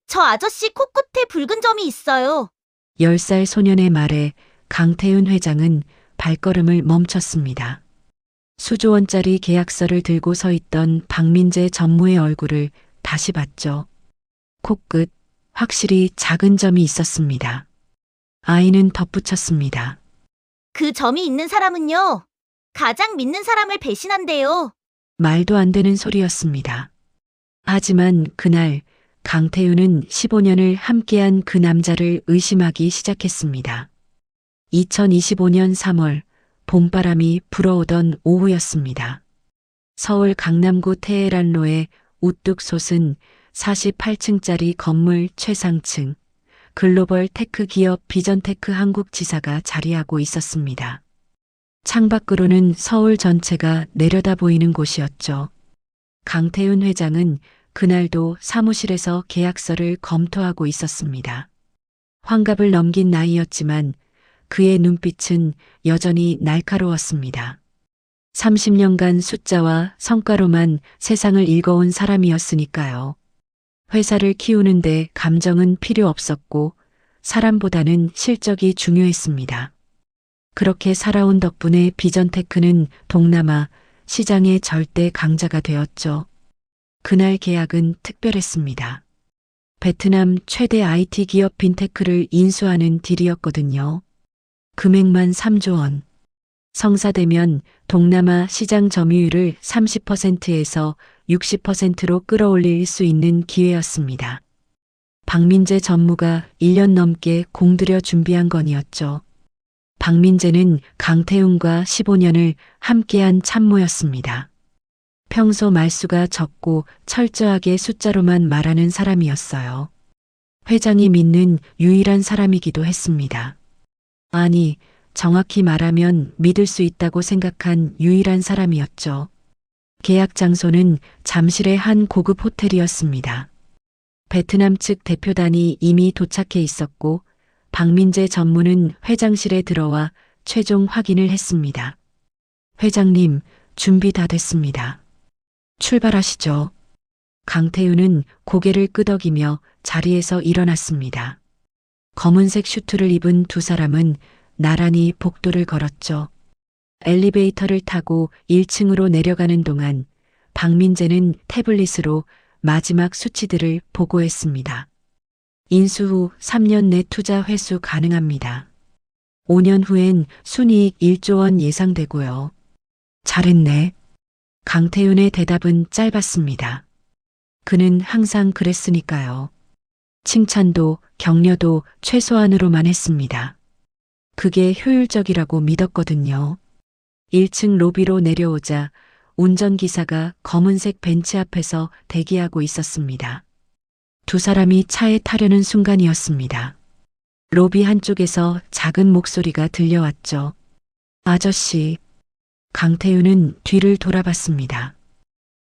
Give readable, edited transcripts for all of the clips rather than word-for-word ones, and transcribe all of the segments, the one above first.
저 아저씨 코끝에 붉은 점이 있어요. 10살 소년의 말에 강태윤 회장은 발걸음을 멈췄습니다. 수조 원짜리 계약서를 들고 서 있던 박민재 전무의 얼굴을 다시 봤죠. 코끝, 확실히 작은 점이 있었습니다. 아이는 덧붙였습니다. 그 점이 있는 사람은요. 가장 믿는 사람을 배신한대요. 말도 안 되는 소리였습니다. 하지만 그날 강태윤은 15년을 함께한 그 남자를 의심하기 시작했습니다. 2025년 3월 봄바람이 불어오던 오후였습니다. 서울 강남구 테헤란로에 우뚝 솟은 48층짜리 건물 최상층 글로벌 테크 기업 비전테크 한국 지사가 자리하고 있었습니다. 창밖으로는 서울 전체가 내려다 보이는 곳이었죠. 강태윤 회장은 그날도 사무실에서 계약서를 검토하고 있었습니다. 환갑을 넘긴 나이였지만 그의 눈빛은 여전히 날카로웠습니다. 30년간 숫자와 성과로만 세상을 읽어온 사람이었으니까요. 회사를 키우는데 감정은 필요 없었고 사람보다는 실적이 중요했습니다. 그렇게 살아온 덕분에 비전테크는 동남아 시장의 절대 강자가 되었죠. 그날 계약은 특별했습니다. 베트남 최대 IT 기업 빈테크를 인수하는 딜이었거든요. 금액만 3조 원. 성사되면 동남아 시장 점유율을 30%에서 60%로 끌어올릴 수 있는 기회였습니다. 박민재 전무가 1년 넘게 공들여 준비한 건이었죠. 박민재는 강태훈과 15년을 함께한 참모였습니다. 평소 말수가 적고 철저하게 숫자로만 말하는 사람이었어요. 회장이 믿는 유일한 사람이기도 했습니다. 아니, 정확히 말하면 믿을 수 있다고 생각한 유일한 사람이었죠. 계약 장소는 잠실의 한 고급 호텔이었습니다. 베트남 측 대표단이 이미 도착해 있었고 박민재 전무는 회장실에 들어와 최종 확인을 했습니다. 회장님, 준비 다 됐습니다. 출발하시죠. 강태윤은 고개를 끄덕이며 자리에서 일어났습니다. 검은색 슈트를 입은 두 사람은 나란히 복도를 걸었죠. 엘리베이터를 타고 1층으로 내려가는 동안 박민재는 태블릿으로 마지막 수치들을 보고했습니다. 인수 후 3년 내 투자 회수 가능합니다. 5년 후엔 순이익 1조 원 예상되고요. 잘했네. 강태윤의 대답은 짧았습니다. 그는 항상 그랬으니까요. 칭찬도 격려도 최소한으로만 했습니다. 그게 효율적이라고 믿었거든요. 1층 로비로 내려오자 운전기사가 검은색 벤츠 앞에서 대기하고 있었습니다. 두 사람이 차에 타려는 순간이었습니다. 로비 한쪽에서 작은 목소리가 들려왔죠. 아저씨. 강태윤은 뒤를 돌아봤습니다.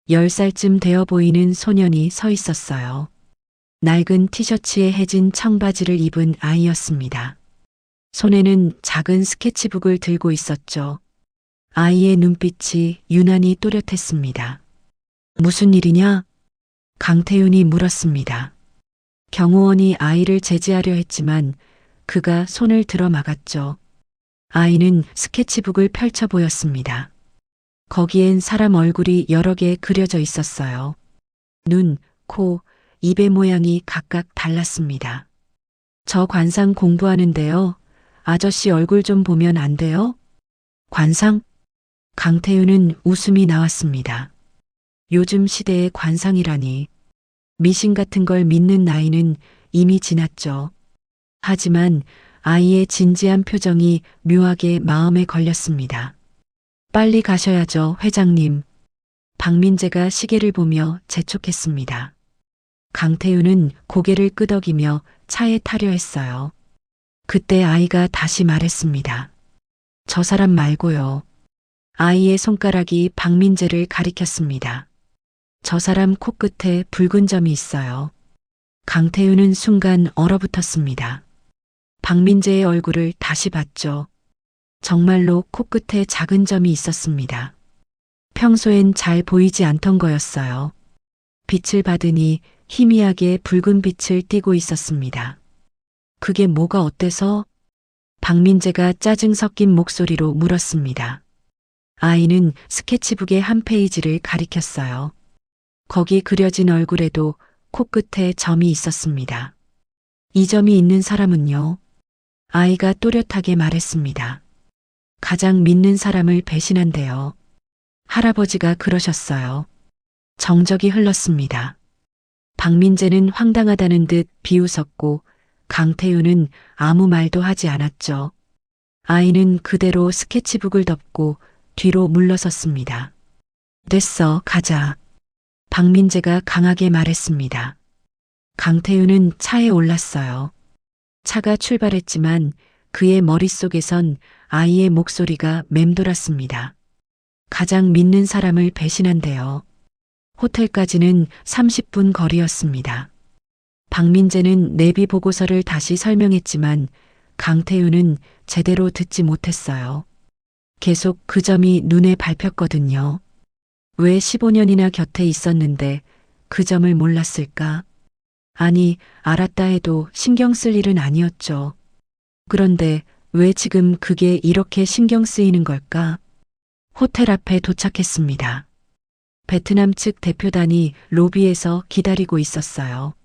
10살쯤 되어 보이는 소년이 서 있었어요. 낡은 티셔츠에 해진 청바지를 입은 아이였습니다. 손에는 작은 스케치북을 들고 있었죠. 아이의 눈빛이 유난히 또렷했습니다. 무슨 일이냐? 강태윤이 물었습니다. 경호원이 아이를 제지하려 했지만 그가 손을 들어 막았죠. 아이는 스케치북을 펼쳐 보였습니다. 거기엔 사람 얼굴이 여러 개 그려져 있었어요. 눈, 코, 입의 모양이 각각 달랐습니다. 저 관상 공부하는데요. 아저씨 얼굴 좀 보면 안 돼요? 관상? 강태윤은 웃음이 나왔습니다. 요즘 시대의 관상이라니. 미신 같은 걸 믿는 나이는 이미 지났죠. 하지만 아이의 진지한 표정이 묘하게 마음에 걸렸습니다. 빨리 가셔야죠, 회장님. 박민재가 시계를 보며 재촉했습니다. 강태윤은 고개를 끄덕이며 차에 타려 했어요. 그때 아이가 다시 말했습니다. 저 사람 말고요. 아이의 손가락이 박민재를 가리켰습니다. 저 사람 코끝에 붉은 점이 있어요. 강태윤은 순간 얼어붙었습니다. 박민재의 얼굴을 다시 봤죠. 정말로 코끝에 작은 점이 있었습니다. 평소엔 잘 보이지 않던 거였어요. 빛을 받으니 희미하게 붉은 빛을 띠고 있었습니다. 그게 뭐가 어때서? 박민재가 짜증 섞인 목소리로 물었습니다. 아이는 스케치북의 한 페이지를 가리켰어요. 거기 그려진 얼굴에도 코끝에 점이 있었습니다. 이 점이 있는 사람은요? 아이가 또렷하게 말했습니다. 가장 믿는 사람을 배신한대요. 할아버지가 그러셨어요. 정적이 흘렀습니다. 박민재는 황당하다는 듯 비웃었고 강태윤은 아무 말도 하지 않았죠. 아이는 그대로 스케치북을 덮고 뒤로 물러섰습니다. 됐어, 가자. 박민재가 강하게 말했습니다. 강태윤은 차에 올랐어요. 차가 출발했지만 그의 머릿속에선 아이의 목소리가 맴돌았습니다. 가장 믿는 사람을 배신한대요. 호텔까지는 30분 거리였습니다. 박민재는 내비 보고서를 다시 설명했지만 강태윤은 제대로 듣지 못했어요. 계속 그 점이 눈에 밟혔거든요. 왜 15년이나 곁에 있었는데 그 점을 몰랐을까? 아니, 알았다 해도 신경 쓸 일은 아니었죠. 그런데 왜 지금 그게 이렇게 신경 쓰이는 걸까? 호텔 앞에 도착했습니다. 베트남 측 대표단이 로비에서 기다리고 있었어요.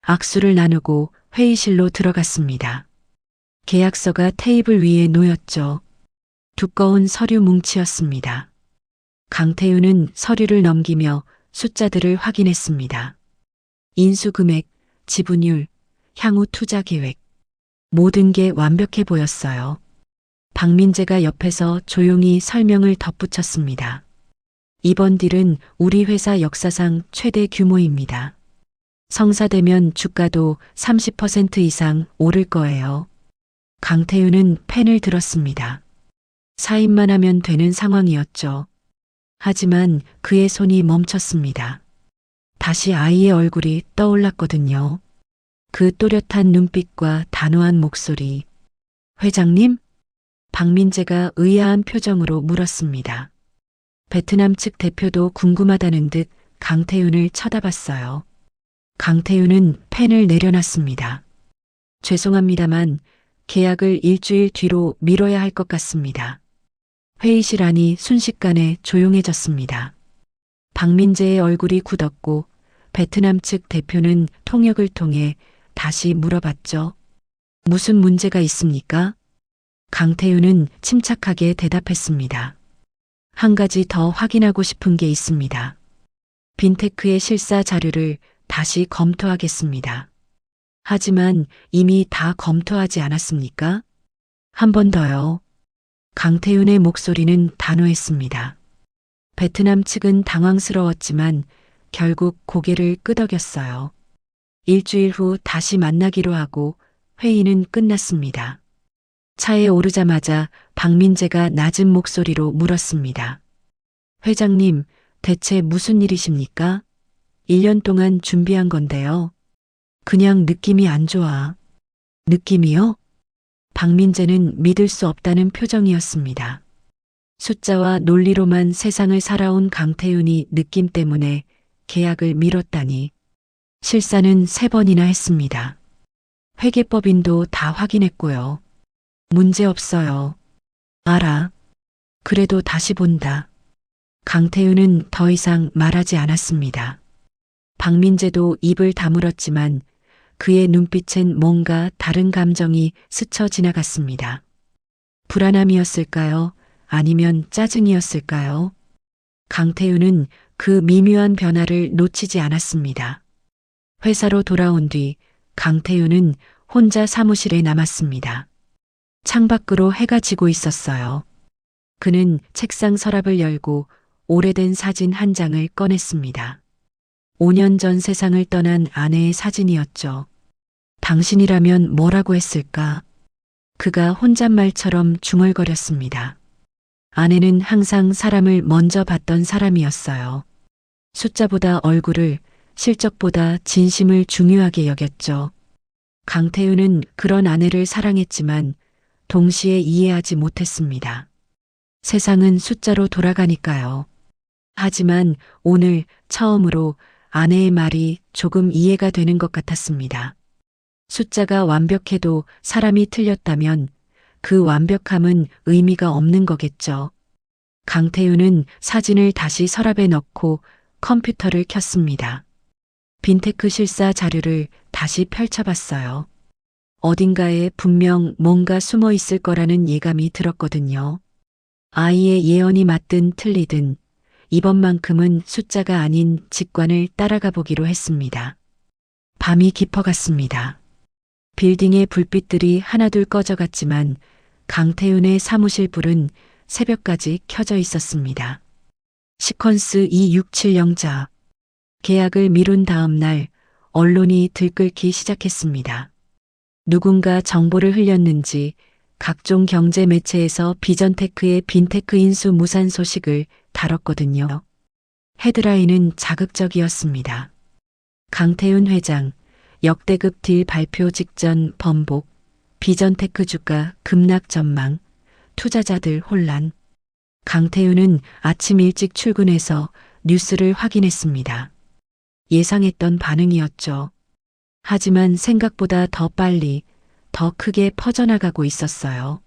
악수를 나누고 회의실로 들어갔습니다. 계약서가 테이블 위에 놓였죠. 두꺼운 서류 뭉치였습니다. 강태윤은 서류를 넘기며 숫자들을 확인했습니다. 인수금액, 지분율, 향후 투자 계획. 모든 게 완벽해 보였어요. 박민재가 옆에서 조용히 설명을 덧붙였습니다. 이번 딜은 우리 회사 역사상 최대 규모입니다. 성사되면 주가도 30% 이상 오를 거예요. 강태윤은 펜을 들었습니다. 사인만 하면 되는 상황이었죠. 하지만 그의 손이 멈췄습니다. 다시 아이의 얼굴이 떠올랐거든요. 그 또렷한 눈빛과 단호한 목소리. 회장님? 박민재가 의아한 표정으로 물었습니다. 베트남 측 대표도 궁금하다는 듯 강태윤을 쳐다봤어요. 강태윤은 펜을 내려놨습니다. 죄송합니다만 계약을 일주일 뒤로 미뤄야 할 것 같습니다. 회의실 안이 순식간에 조용해졌습니다. 박민재의 얼굴이 굳었고 베트남 측 대표는 통역을 통해 다시 물어봤죠. 무슨 문제가 있습니까? 강태윤은 침착하게 대답했습니다. 한 가지 더 확인하고 싶은 게 있습니다. 빈테크의 실사 자료를 다시 검토하겠습니다. 하지만 이미 다 검토하지 않았습니까? 한 번 더요. 강태윤의 목소리는 단호했습니다. 베트남 측은 당황스러웠지만 결국 고개를 끄덕였어요. 일주일 후 다시 만나기로 하고 회의는 끝났습니다. 차에 오르자마자 박민재가 낮은 목소리로 물었습니다. 회장님, 대체 무슨 일이십니까? 1년 동안 준비한 건데요. 그냥 느낌이 안 좋아. 느낌이요? 박민재는 믿을 수 없다는 표정이었습니다. 숫자와 논리로만 세상을 살아온 강태윤이 느낌 때문에 계약을 미뤘다니. 실사는 3번이나 했습니다. 회계법인도 다 확인했고요. 문제 없어요. 알아. 그래도 다시 본다. 강태윤은 더 이상 말하지 않았습니다. 박민재도 입을 다물었지만 그의 눈빛엔 뭔가 다른 감정이 스쳐 지나갔습니다. 불안함이었을까요? 아니면 짜증이었을까요? 강태윤은 그 미묘한 변화를 놓치지 않았습니다. 회사로 돌아온 뒤 강태윤은 혼자 사무실에 남았습니다. 창밖으로 해가 지고 있었어요. 그는 책상 서랍을 열고 오래된 사진 한 장을 꺼냈습니다. 5년 전 세상을 떠난 아내의 사진이었죠. 당신이라면 뭐라고 했을까? 그가 혼잣말처럼 중얼거렸습니다. 아내는 항상 사람을 먼저 봤던 사람이었어요. 숫자보다 얼굴을, 실적보다 진심을 중요하게 여겼죠. 강태윤은 그런 아내를 사랑했지만 동시에 이해하지 못했습니다. 세상은 숫자로 돌아가니까요. 하지만 오늘 처음으로 아내의 말이 조금 이해가 되는 것 같았습니다. 숫자가 완벽해도 사람이 틀렸다면 그 완벽함은 의미가 없는 거겠죠. 강태윤은 사진을 다시 서랍에 넣고 컴퓨터를 켰습니다. 빈테크 실사 자료를 다시 펼쳐봤어요. 어딘가에 분명 뭔가 숨어 있을 거라는 예감이 들었거든요. 아이의 예언이 맞든 틀리든 이번만큼은 숫자가 아닌 직관을 따라가 보기로 했습니다. 밤이 깊어갔습니다. 빌딩의 불빛들이 하나둘 꺼져갔지만 강태윤의 사무실 불은 새벽까지 켜져 있었습니다. 시퀀스 2670자. 계약을 미룬 다음 날 언론이 들끓기 시작했습니다. 누군가 정보를 흘렸는지 각종 경제 매체에서 비전테크의 빈테크 인수 무산 소식을 다뤘거든요. 헤드라인은 자극적이었습니다. 강태윤 회장, 역대급 딜 발표 직전 번복, 비전테크 주가 급락 전망, 투자자들 혼란. 강태윤은 아침 일찍 출근해서 뉴스를 확인했습니다. 예상했던 반응이었죠. 하지만 생각보다 더 빨리, 더 크게 퍼져나가고 있었어요.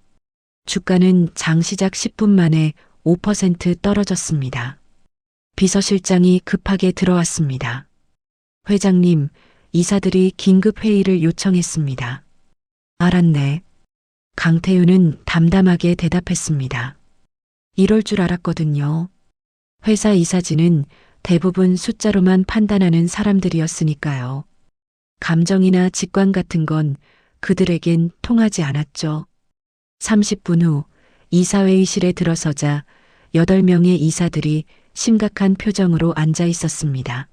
주가는 장 시작 10분 만에 5% 떨어졌습니다. 비서실장이 급하게 들어왔습니다. 회장님, 이사들이 긴급 회의를 요청했습니다. 알았네. 강태윤은 담담하게 대답했습니다. 이럴 줄 알았거든요. 회사 이사진은 대부분 숫자로만 판단하는 사람들이었으니까요. 감정이나 직관 같은 건 그들에겐 통하지 않았죠. 30분 후 이사회의실에 들어서자 8명의 이사들이 심각한 표정으로 앉아 있었습니다.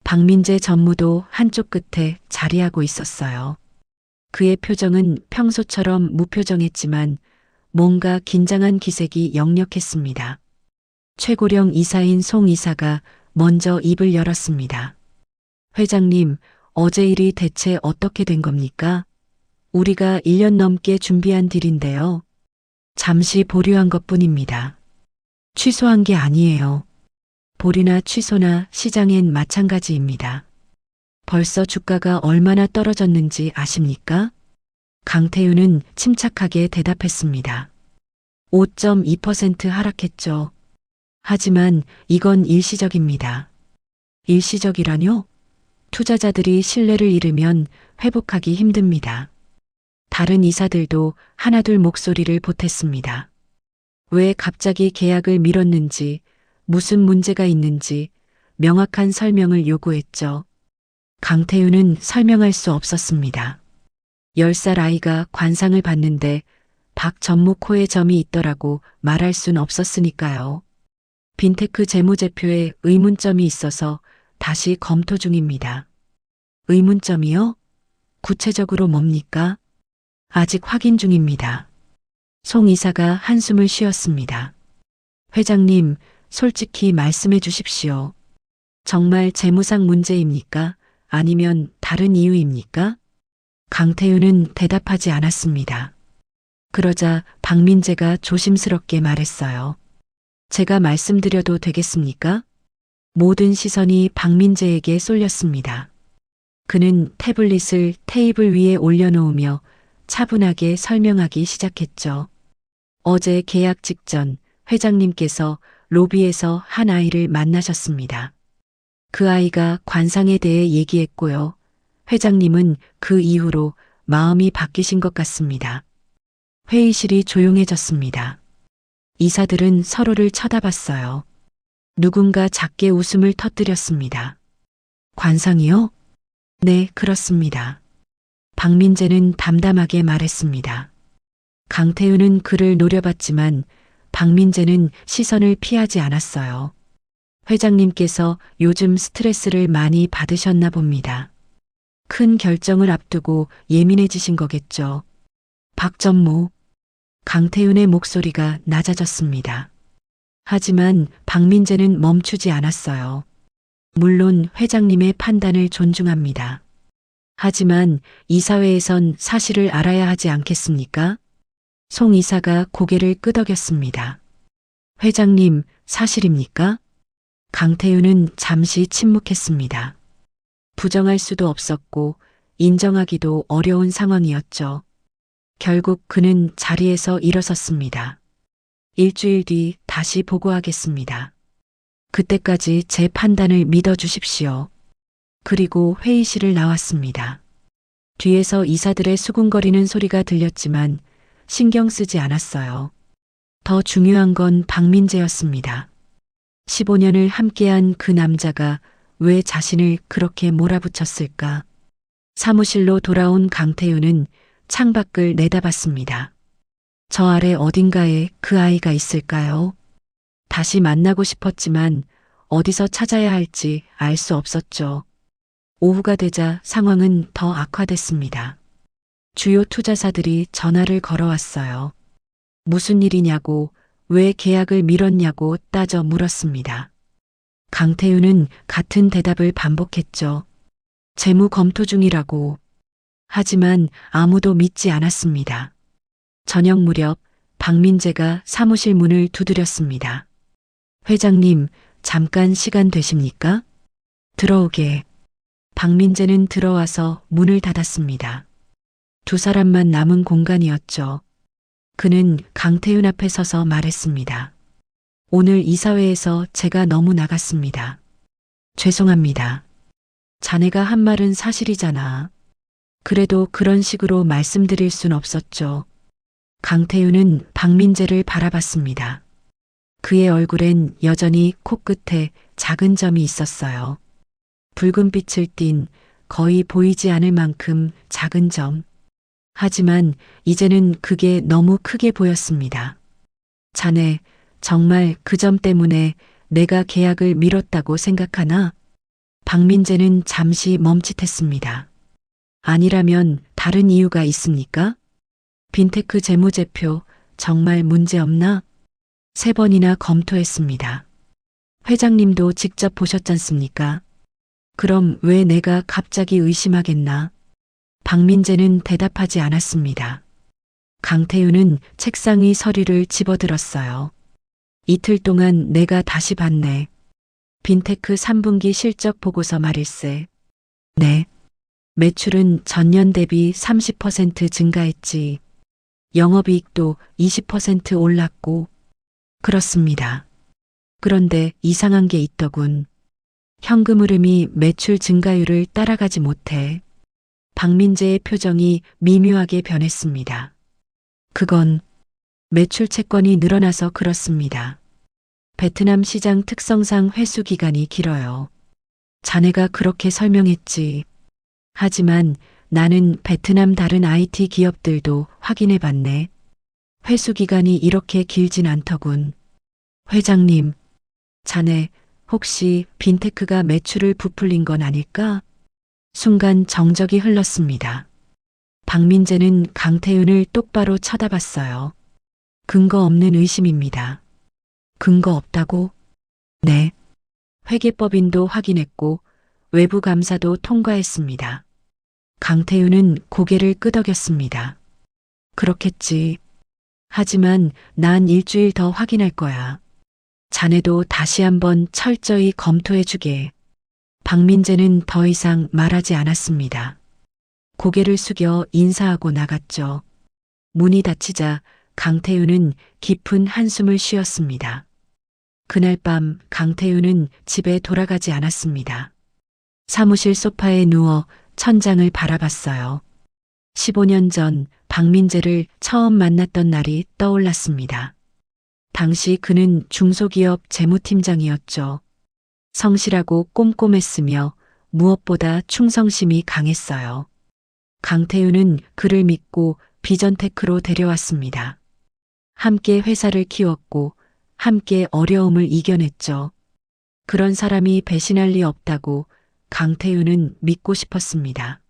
박민재 전무도 한쪽 끝에 자리하고 있었어요. 그의 표정은 평소처럼 무표정했지만 뭔가 긴장한 기색이 역력했습니다. 최고령 이사인 송 이사가 먼저 입을 열었습니다. 회장님, 어제 일이 대체 어떻게 된 겁니까? 우리가 1년 넘게 준비한 딜인데요. 잠시 보류한 것뿐입니다. 취소한 게 아니에요. 보류나 취소나 시장엔 마찬가지입니다. 벌써 주가가 얼마나 떨어졌는지 아십니까? 강태윤은 침착하게 대답했습니다. 5.2% 하락했죠. 하지만 이건 일시적입니다. 일시적이라뇨? 투자자들이 신뢰를 잃으면 회복하기 힘듭니다. 다른 이사들도 하나둘 목소리를 보탰습니다. 왜 갑자기 계약을 미뤘는지, 무슨 문제가 있는지 명확한 설명을 요구했죠. 강태윤은 설명할 수 없었습니다. 10살 아이가 관상을 봤는데 박 전무 코에 점이 있더라고 말할 순 없었으니까요. 빈테크 재무제표에 의문점이 있어서 다시 검토 중입니다. 의문점이요? 구체적으로 뭡니까? 아직 확인 중입니다. 송 이사가 한숨을 쉬었습니다. 회장님, 솔직히 말씀해 주십시오. 정말 재무상 문제입니까? 아니면 다른 이유입니까? 강태윤은 대답하지 않았습니다. 그러자 박민재가 조심스럽게 말했어요. 제가 말씀드려도 되겠습니까? 모든 시선이 박민재에게 쏠렸습니다. 그는 태블릿을 테이블 위에 올려놓으며 차분하게 설명하기 시작했죠. 어제 계약 직전 회장님께서 로비에서 한 아이를 만나셨습니다. 그 아이가 관상에 대해 얘기했고요. 회장님은 그 이후로 마음이 바뀌신 것 같습니다. 회의실이 조용해졌습니다. 이사들은 서로를 쳐다봤어요. 누군가 작게 웃음을 터뜨렸습니다. 관상이요? 네, 그렇습니다. 박민재는 담담하게 말했습니다. 강태윤은 그를 노려봤지만 박민재는 시선을 피하지 않았어요. 회장님께서 요즘 스트레스를 많이 받으셨나 봅니다. 큰 결정을 앞두고 예민해지신 거겠죠. 박 전무. 강태윤의 목소리가 낮아졌습니다. 하지만 박민재는 멈추지 않았어요. 물론 회장님의 판단을 존중합니다. 하지만 이사회에선 사실을 알아야 하지 않겠습니까? 송 이사가 고개를 끄덕였습니다. 회장님, 사실입니까? 강태윤은 잠시 침묵했습니다. 부정할 수도 없었고 인정하기도 어려운 상황이었죠. 결국 그는 자리에서 일어섰습니다. 일주일 뒤 다시 보고하겠습니다. 그때까지 제 판단을 믿어주십시오. 그리고 회의실을 나왔습니다. 뒤에서 이사들의 수군거리는 소리가 들렸지만 신경 쓰지 않았어요. 더 중요한 건 박민재였습니다. 15년을 함께한 그 남자가 왜 자신을 그렇게 몰아붙였을까? 사무실로 돌아온 강태윤은 창밖을 내다봤습니다. 저 아래 어딘가에 그 아이가 있을까요? 다시 만나고 싶었지만 어디서 찾아야 할지 알 수 없었죠. 오후가 되자 상황은 더 악화됐습니다. 주요 투자사들이 전화를 걸어왔어요. 무슨 일이냐고, 왜 계약을 미뤘냐고 따져 물었습니다. 강태윤은 같은 대답을 반복했죠. 재무 검토 중이라고. 하지만 아무도 믿지 않았습니다. 저녁 무렵 박민재가 사무실 문을 두드렸습니다. 회장님, 잠깐 시간 되십니까? 들어오게. 박민재는 들어와서 문을 닫았습니다. 두 사람만 남은 공간이었죠. 그는 강태윤 앞에 서서 말했습니다. 오늘 이사회에서 제가 너무 나갔습니다. 죄송합니다. 자네가 한 말은 사실이잖아. 그래도 그런 식으로 말씀드릴 순 없었죠. 강태윤은 박민재를 바라봤습니다. 그의 얼굴엔 여전히 코끝에 작은 점이 있었어요. 붉은 빛을 띤 거의 보이지 않을 만큼 작은 점. 하지만 이제는 그게 너무 크게 보였습니다. 자네, 정말 그 점 때문에 내가 계약을 미뤘다고 생각하나? 박민재는 잠시 멈칫했습니다. 아니라면 다른 이유가 있습니까? 빈테크 재무제표 정말 문제 없나? 3번이나 검토했습니다. 회장님도 직접 보셨잖습니까? 그럼 왜 내가 갑자기 의심하겠나? 박민재는 대답하지 않았습니다. 강태윤은 책상 위 서류를 집어들었어요. 이틀 동안 내가 다시 봤네. 빈테크 3분기 실적 보고서 말일세. 네. 매출은 전년 대비 30% 증가했지. 영업이익도 20% 올랐고. 그렇습니다. 그런데 이상한 게 있더군. 현금 흐름이 매출 증가율을 따라가지 못해. 박민재의 표정이 미묘하게 변했습니다. 그건 매출 채권이 늘어나서 그렇습니다. 베트남 시장 특성상 회수 기간이 길어요. 자네가 그렇게 설명했지. 하지만 나는 베트남 다른 IT 기업들도 확인해 봤네. 회수 기간이 이렇게 길진 않더군. 회장님, 자네 혹시 빈테크가 매출을 부풀린 건 아닐까? 순간 정적이 흘렀습니다. 박민재는 강태윤을 똑바로 쳐다봤어요. 근거 없는 의심입니다. 근거 없다고? 네. 회계법인도 확인했고 외부 감사도 통과했습니다. 강태윤은 고개를 끄덕였습니다. 그렇겠지. 하지만 난 일주일 더 확인할 거야. 자네도 다시 한번 철저히 검토해주게. 박민재는 더 이상 말하지 않았습니다. 고개를 숙여 인사하고 나갔죠. 문이 닫히자 강태윤은 깊은 한숨을 쉬었습니다. 그날 밤 강태윤은 집에 돌아가지 않았습니다. 사무실 소파에 누워 천장을 바라봤어요. 15년 전 박민재를 처음 만났던 날이 떠올랐습니다. 당시 그는 중소기업 재무팀장이었죠. 성실하고 꼼꼼했으며 무엇보다 충성심이 강했어요. 강태윤은 그를 믿고 비전테크로 데려왔습니다. 함께 회사를 키웠고 함께 어려움을 이겨냈죠. 그런 사람이 배신할 리 없다고 강태윤은 믿고 싶었습니다.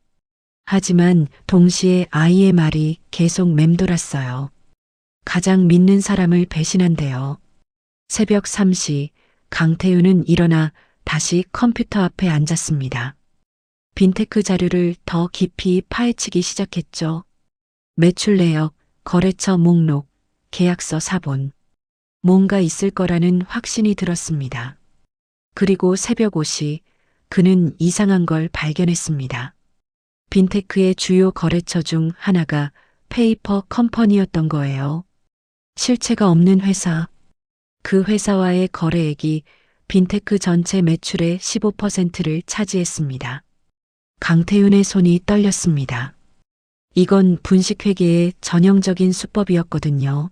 하지만 동시에 아이의 말이 계속 맴돌았어요. 가장 믿는 사람을 배신한대요. 새벽 3시 강태윤은 일어나 다시 컴퓨터 앞에 앉았습니다. 빈테크 자료를 더 깊이 파헤치기 시작했죠. 매출 내역, 거래처 목록, 계약서 사본. 뭔가 있을 거라는 확신이 들었습니다. 그리고 새벽 5시 그는 이상한 걸 발견했습니다. 빈테크의 주요 거래처 중 하나가 페이퍼 컴퍼니였던 거예요. 실체가 없는 회사. 그 회사와의 거래액이 빈테크 전체 매출의 15%를 차지했습니다. 강태윤의 손이 떨렸습니다. 이건 분식회계의 전형적인 수법이었거든요.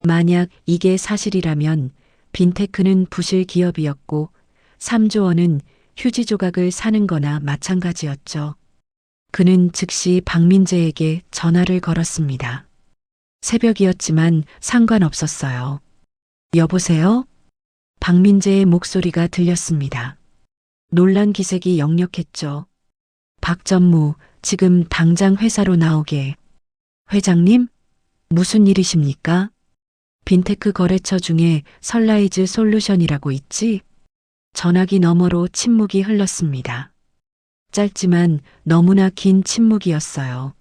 만약 이게 사실이라면 빈테크는 부실 기업이었고 3조 원은 휴지 조각을 사는 거나 마찬가지였죠. 그는 즉시 박민재에게 전화를 걸었습니다. 새벽이었지만 상관없었어요. 여보세요? 박민재의 목소리가 들렸습니다. 놀란 기색이 역력했죠. 박전무, 지금 당장 회사로 나오게. 회장님? 무슨 일이십니까? 빈테크 거래처 중에 선라이즈 솔루션이라고 있지? 전화기 너머로 침묵이 흘렀습니다. 짧지만 너무나 긴 침묵이었어요.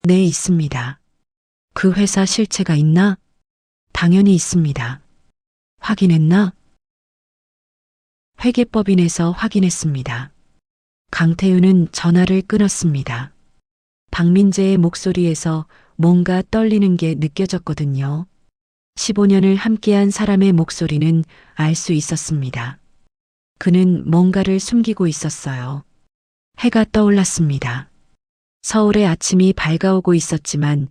네, 있습니다. 그 회사 실체가 있나? 당연히 있습니다. 확인했나? 회계법인에서 확인했습니다. 강태윤은 전화를 끊었습니다. 박민재의 목소리에서 뭔가 떨리는 게 느껴졌거든요. 15년을 함께한 사람의 목소리는 알 수 있었습니다. 그는 뭔가를 숨기고 있었어요. 해가 떠올랐습니다. 서울의 아침이 밝아오고 있었지만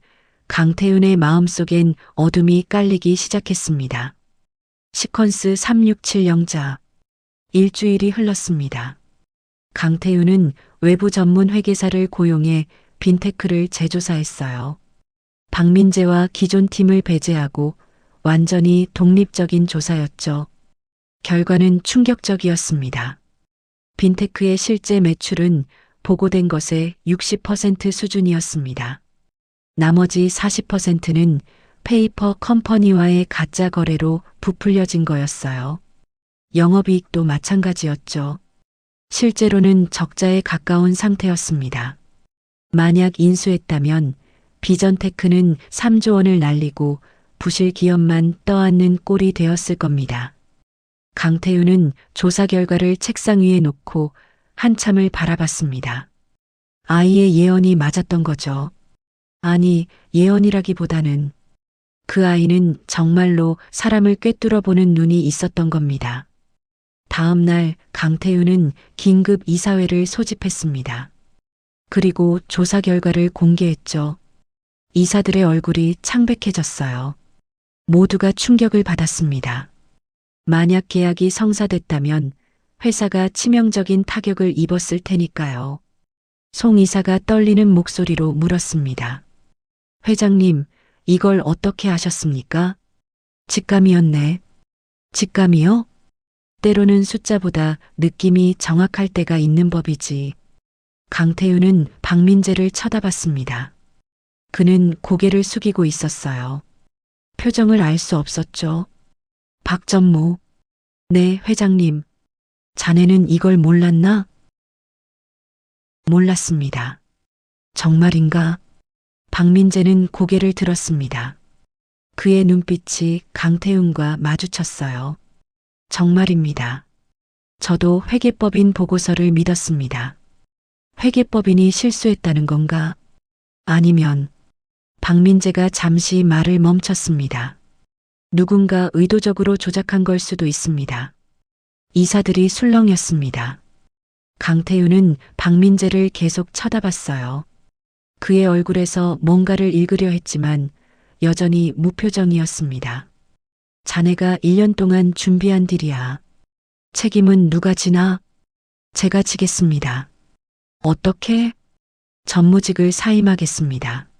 강태윤의 마음속엔 어둠이 깔리기 시작했습니다. 시퀀스 367영자. 일주일이 흘렀습니다. 강태윤은 외부 전문 회계사를 고용해 빈테크를 재조사했어요. 박민재와 기존 팀을 배제하고 완전히 독립적인 조사였죠. 결과는 충격적이었습니다. 빈테크의 실제 매출은 보고된 것의 60% 수준이었습니다. 나머지 40%는 페이퍼 컴퍼니와의 가짜 거래로 부풀려진 거였어요. 영업이익도 마찬가지였죠. 실제로는 적자에 가까운 상태였습니다. 만약 인수했다면 비전테크는 3조 원을 날리고 부실 기업만 떠안는 꼴이 되었을 겁니다. 강태윤은 조사 결과를 책상 위에 놓고 한참을 바라봤습니다. 아이의 예언이 맞았던 거죠. 아니, 예언이라기보다는 그 아이는 정말로 사람을 꿰뚫어 보는 눈이 있었던 겁니다. 다음 날 강태윤은 긴급 이사회를 소집했습니다. 그리고 조사 결과를 공개했죠. 이사들의 얼굴이 창백해졌어요. 모두가 충격을 받았습니다. 만약 계약이 성사됐다면 회사가 치명적인 타격을 입었을 테니까요. 송 이사가 떨리는 목소리로 물었습니다. 회장님, 이걸 어떻게 아셨습니까? 직감이었네. 직감이요? 때로는 숫자보다 느낌이 정확할 때가 있는 법이지. 강태윤은 박민재를 쳐다봤습니다. 그는 고개를 숙이고 있었어요. 표정을 알 수 없었죠. 박전무. 네, 회장님. 자네는 이걸 몰랐나? 몰랐습니다. 정말인가? 박민재는 고개를 들었습니다. 그의 눈빛이 강태윤과 마주쳤어요. 정말입니다. 저도 회계법인 보고서를 믿었습니다. 회계법인이 실수했다는 건가? 아니면 박민재가 잠시 말을 멈췄습니다. 누군가 의도적으로 조작한 걸 수도 있습니다. 이사들이 술렁였습니다. 강태윤은 박민재를 계속 쳐다봤어요. 그의 얼굴에서 뭔가를 읽으려 했지만 여전히 무표정이었습니다. 자네가 1년 동안 준비한 딜이야. 책임은 누가 지나? 제가 지겠습니다. 어떻게? 전무직을 사임하겠습니다.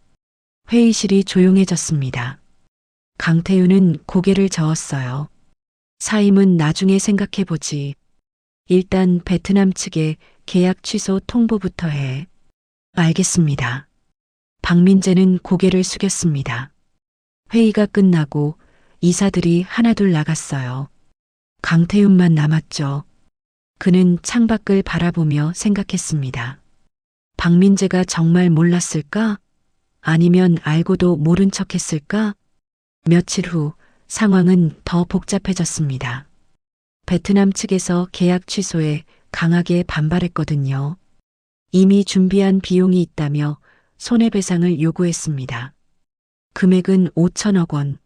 회의실이 조용해졌습니다. 강태윤은 고개를 저었어요. 사임은 나중에 생각해보지. 일단 베트남 측에 계약 취소 통보부터 해. 알겠습니다. 박민재는 고개를 숙였습니다. 회의가 끝나고 이사들이 하나둘 나갔어요. 강태윤만 남았죠. 그는 창밖을 바라보며 생각했습니다. 박민재가 정말 몰랐을까? 아니면 알고도 모른 척 했을까? 며칠 후 상황은 더 복잡해졌습니다. 베트남 측에서 계약 취소에 강하게 반발했거든요. 이미 준비한 비용이 있다며 손해배상을 요구했습니다. 금액은 5천억 원.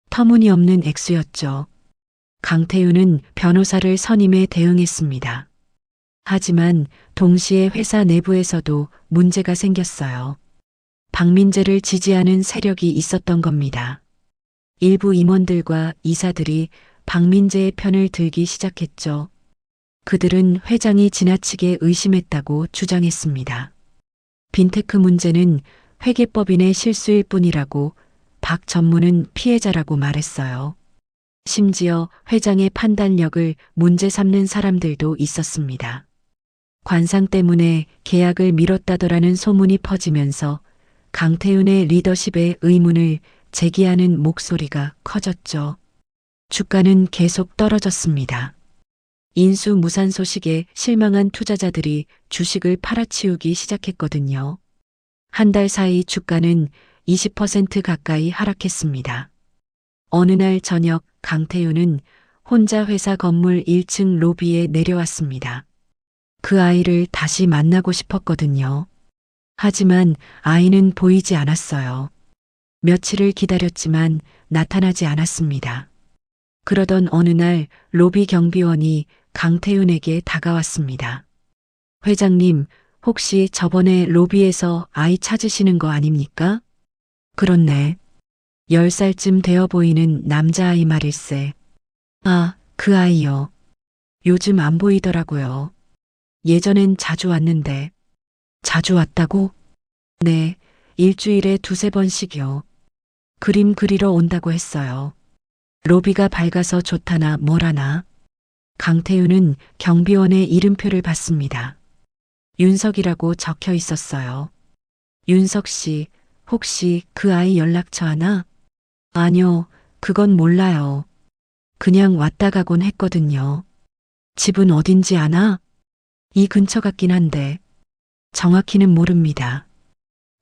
터무니없는 액수였죠. 강태윤은 변호사를 선임해 대응했습니다. 하지만 동시에 회사 내부에서도 문제가 생겼어요. 박민재를 지지하는 세력이 있었던 겁니다. 일부 임원들과 이사들이 박민재의 편을 들기 시작했죠. 그들은 회장이 지나치게 의심했다고 주장했습니다. 빈테크 문제는 회계법인의 실수일 뿐이라고 박 전무는 피해자라고 말했어요. 심지어 회장의 판단력을 문제 삼는 사람들도 있었습니다. 관상 때문에 계약을 미뤘다더라는 소문이 퍼지면서 강태윤의 리더십에 의문을 제기하는 목소리가 커졌죠. 주가는 계속 떨어졌습니다. 인수 무산 소식에 실망한 투자자들이 주식을 팔아치우기 시작했거든요. 한 달 사이 주가는 20% 가까이 하락했습니다. 어느 날 저녁 강태윤은 혼자 회사 건물 1층 로비에 내려왔습니다. 그 아이를 다시 만나고 싶었거든요. 하지만 아이는 보이지 않았어요. 며칠을 기다렸지만 나타나지 않았습니다. 그러던 어느 날 로비 경비원이 강태윤에게 다가왔습니다. 회장님, 혹시 저번에 로비에서 아이 찾으시는 거 아닙니까? 그렇네. 10살쯤 되어 보이는 남자아이 말일세. 아, 그 아이요. 요즘 안 보이더라고요. 예전엔 자주 왔는데. 자주 왔다고? 네, 일주일에 2~3번씩요. 그림 그리러 온다고 했어요. 로비가 밝아서 좋다나 뭐라나. 강태윤은 경비원의 이름표를 봤습니다. 윤석이라고 적혀 있었어요. 윤석 씨, 혹시 그 아이 연락처 하나? 아니요, 그건 몰라요. 그냥 왔다 가곤 했거든요. 집은 어딘지 아나? 이 근처 같긴 한데. 정확히는 모릅니다.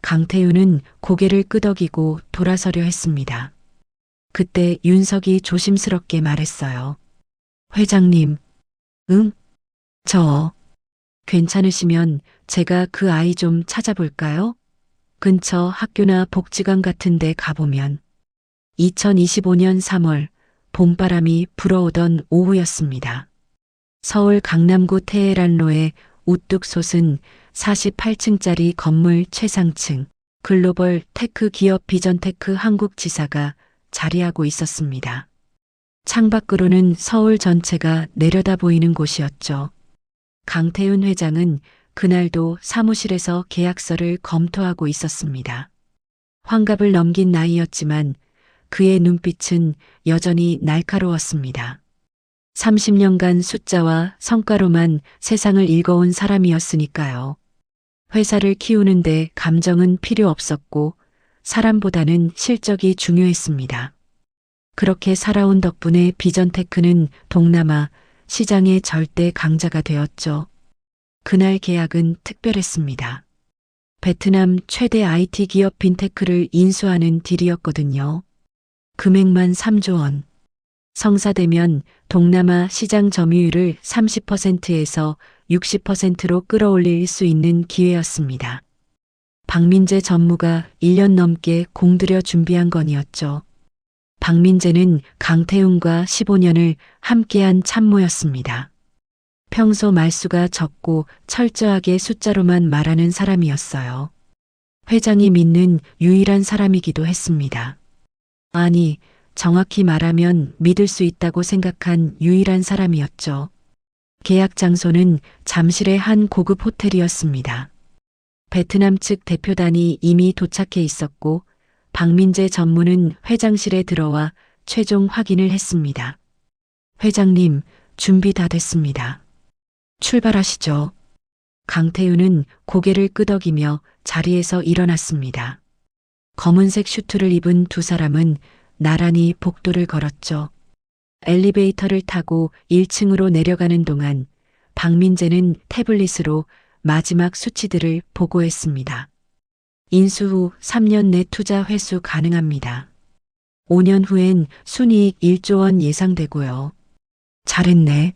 강태윤은 고개를 끄덕이고 돌아서려 했습니다. 그때 윤석이 조심스럽게 말했어요. 회장님, 응? 괜찮으시면 제가 그 아이 좀 찾아볼까요? 근처 학교나 복지관 같은 데 가보면. 2025년 3월 봄바람이 불어오던 오후였습니다. 서울 강남구 테헤란로에 우뚝 솟은 48층짜리 건물 최상층 글로벌 테크 기업 비전테크 한국 지사가 자리하고 있었습니다. 창밖으로는 서울 전체가 내려다 보이는 곳이었죠. 강태윤 회장은 그날도 사무실에서 계약서를 검토하고 있었습니다. 환갑을 넘긴 나이였지만 그의 눈빛은 여전히 날카로웠습니다. 30년간 숫자와 성과로만 세상을 읽어온 사람이었으니까요. 회사를 키우는데 감정은 필요 없었고 사람보다는 실적이 중요했습니다. 그렇게 살아온 덕분에 비전테크는 동남아 시장의 절대 강자가 되었죠. 그날 계약은 특별했습니다. 베트남 최대 IT 기업 빈테크를 인수하는 딜이었거든요. 금액만 3조 원. 성사되면 동남아 시장 점유율을 30%에서 60%로 끌어올릴 수 있는 기회였습니다. 박민재 전무가 1년 넘게 공들여 준비한 건이었죠. 박민재는 강태윤과 15년을 함께한 참모였습니다. 평소 말수가 적고 철저하게 숫자로만 말하는 사람이었어요. 회장이 믿는 유일한 사람이기도 했습니다. 아니, 정확히 말하면 믿을 수 있다고 생각한 유일한 사람이었죠. 계약 장소는 잠실의 한 고급 호텔이었습니다. 베트남 측 대표단이 이미 도착해 있었고 박민재 전무는 회장실에 들어와 최종 확인을 했습니다. 회장님, 준비 다 됐습니다. 출발하시죠. 강태윤은 고개를 끄덕이며 자리에서 일어났습니다. 검은색 슈트를 입은 두 사람은 나란히 복도를 걸었죠. 엘리베이터를 타고 1층으로 내려가는 동안 박민재는 태블릿으로 마지막 수치들을 보고했습니다. 인수 후 3년 내 투자 회수 가능합니다. 5년 후엔 순이익 1조 원 예상되고요. 잘했네.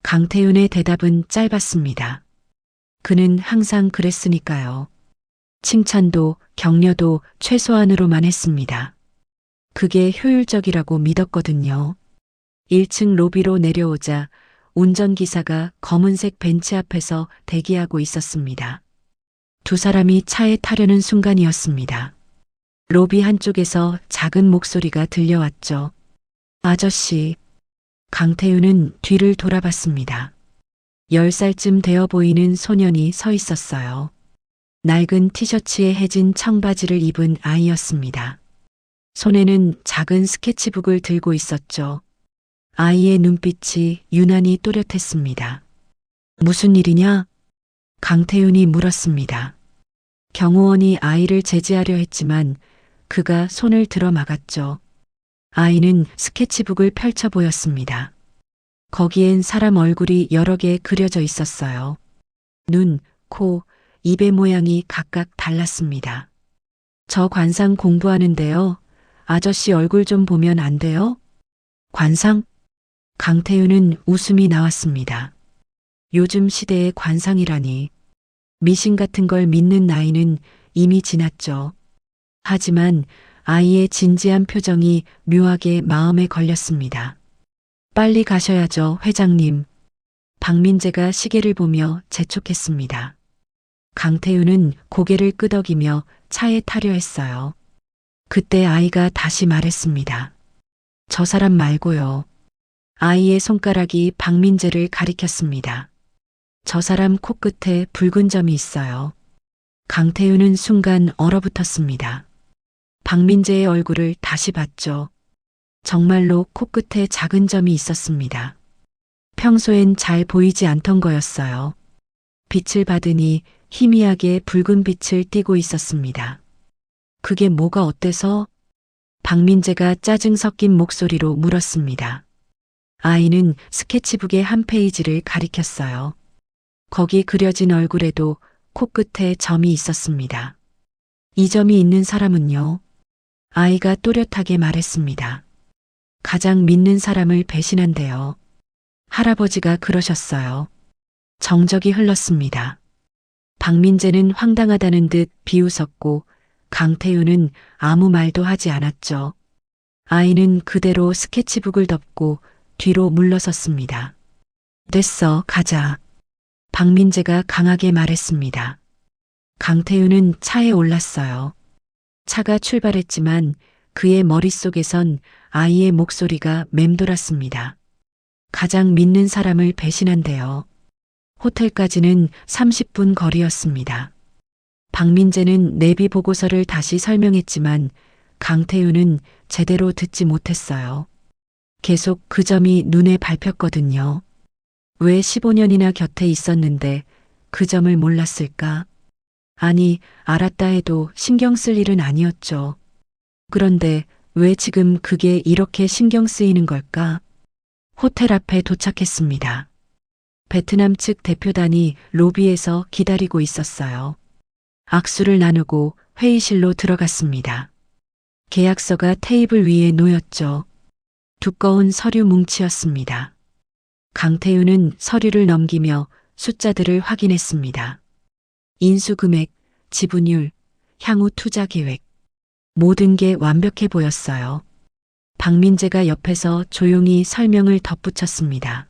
강태윤의 대답은 짧았습니다. 그는 항상 그랬으니까요. 칭찬도 격려도 최소한으로만 했습니다. 그게 효율적이라고 믿었거든요. 1층 로비로 내려오자 운전기사가 검은색 벤츠 앞에서 대기하고 있었습니다. 두 사람이 차에 타려는 순간이었습니다. 로비 한쪽에서 작은 목소리가 들려왔죠. 아저씨. 강태윤은 뒤를 돌아봤습니다. 10살쯤 되어 보이는 소년이 서 있었어요. 낡은 티셔츠에 해진 청바지를 입은 아이였습니다. 손에는 작은 스케치북을 들고 있었죠. 아이의 눈빛이 유난히 또렷했습니다. 무슨 일이냐? 강태윤이 물었습니다. 경호원이 아이를 제지하려 했지만 그가 손을 들어 막았죠. 아이는 스케치북을 펼쳐 보였습니다. 거기엔 사람 얼굴이 여러 개 그려져 있었어요. 눈, 코, 입의 모양이 각각 달랐습니다. 저 관상 공부하는데요. 아저씨 얼굴 좀 보면 안 돼요? 관상? 강태윤은 웃음이 나왔습니다. 요즘 시대의 관상이라니. 미신 같은 걸 믿는 나이는 이미 지났죠. 하지만 아이의 진지한 표정이 묘하게 마음에 걸렸습니다. 빨리 가셔야죠, 회장님. 박민재가 시계를 보며 재촉했습니다. 강태윤은 고개를 끄덕이며 차에 타려 했어요. 그때 아이가 다시 말했습니다. 저 사람 말고요. 아이의 손가락이 박민재를 가리켰습니다. 저 사람 코끝에 붉은 점이 있어요. 강태윤은 순간 얼어붙었습니다. 박민재의 얼굴을 다시 봤죠. 정말로 코끝에 작은 점이 있었습니다. 평소엔 잘 보이지 않던 거였어요. 빛을 받으니 희미하게 붉은 빛을 띠고 있었습니다. 그게 뭐가 어때서? 박민재가 짜증 섞인 목소리로 물었습니다. 아이는 스케치북의 한 페이지를 가리켰어요. 거기 그려진 얼굴에도 코끝에 점이 있었습니다. 이 점이 있는 사람은요? 아이가 또렷하게 말했습니다. 가장 믿는 사람을 배신한대요. 할아버지가 그러셨어요. 정적이 흘렀습니다. 박민재는 황당하다는 듯 비웃었고 강태윤은 아무 말도 하지 않았죠. 아이는 그대로 스케치북을 덮고 뒤로 물러섰습니다. 됐어, 가자. 박민재가 강하게 말했습니다. 강태윤은 차에 올랐어요. 차가 출발했지만 그의 머릿속에선 아이의 목소리가 맴돌았습니다. 가장 믿는 사람을 배신한대요. 호텔까지는 30분 거리였습니다. 박민재는 내비 보고서를 다시 설명했지만 강태윤은 제대로 듣지 못했어요. 계속 그 점이 눈에 밟혔거든요. 왜 15년이나 곁에 있었는데 그 점을 몰랐을까? 아니, 알았다 해도 신경 쓸 일은 아니었죠. 그런데 왜 지금 그게 이렇게 신경 쓰이는 걸까? 호텔 앞에 도착했습니다. 베트남 측 대표단이 로비에서 기다리고 있었어요. 악수를 나누고 회의실로 들어갔습니다. 계약서가 테이블 위에 놓였죠. 두꺼운 서류 뭉치였습니다. 강태윤은 서류를 넘기며 숫자들을 확인했습니다. 인수금액, 지분율, 향후 투자 계획. 모든 게 완벽해 보였어요. 박민재가 옆에서 조용히 설명을 덧붙였습니다.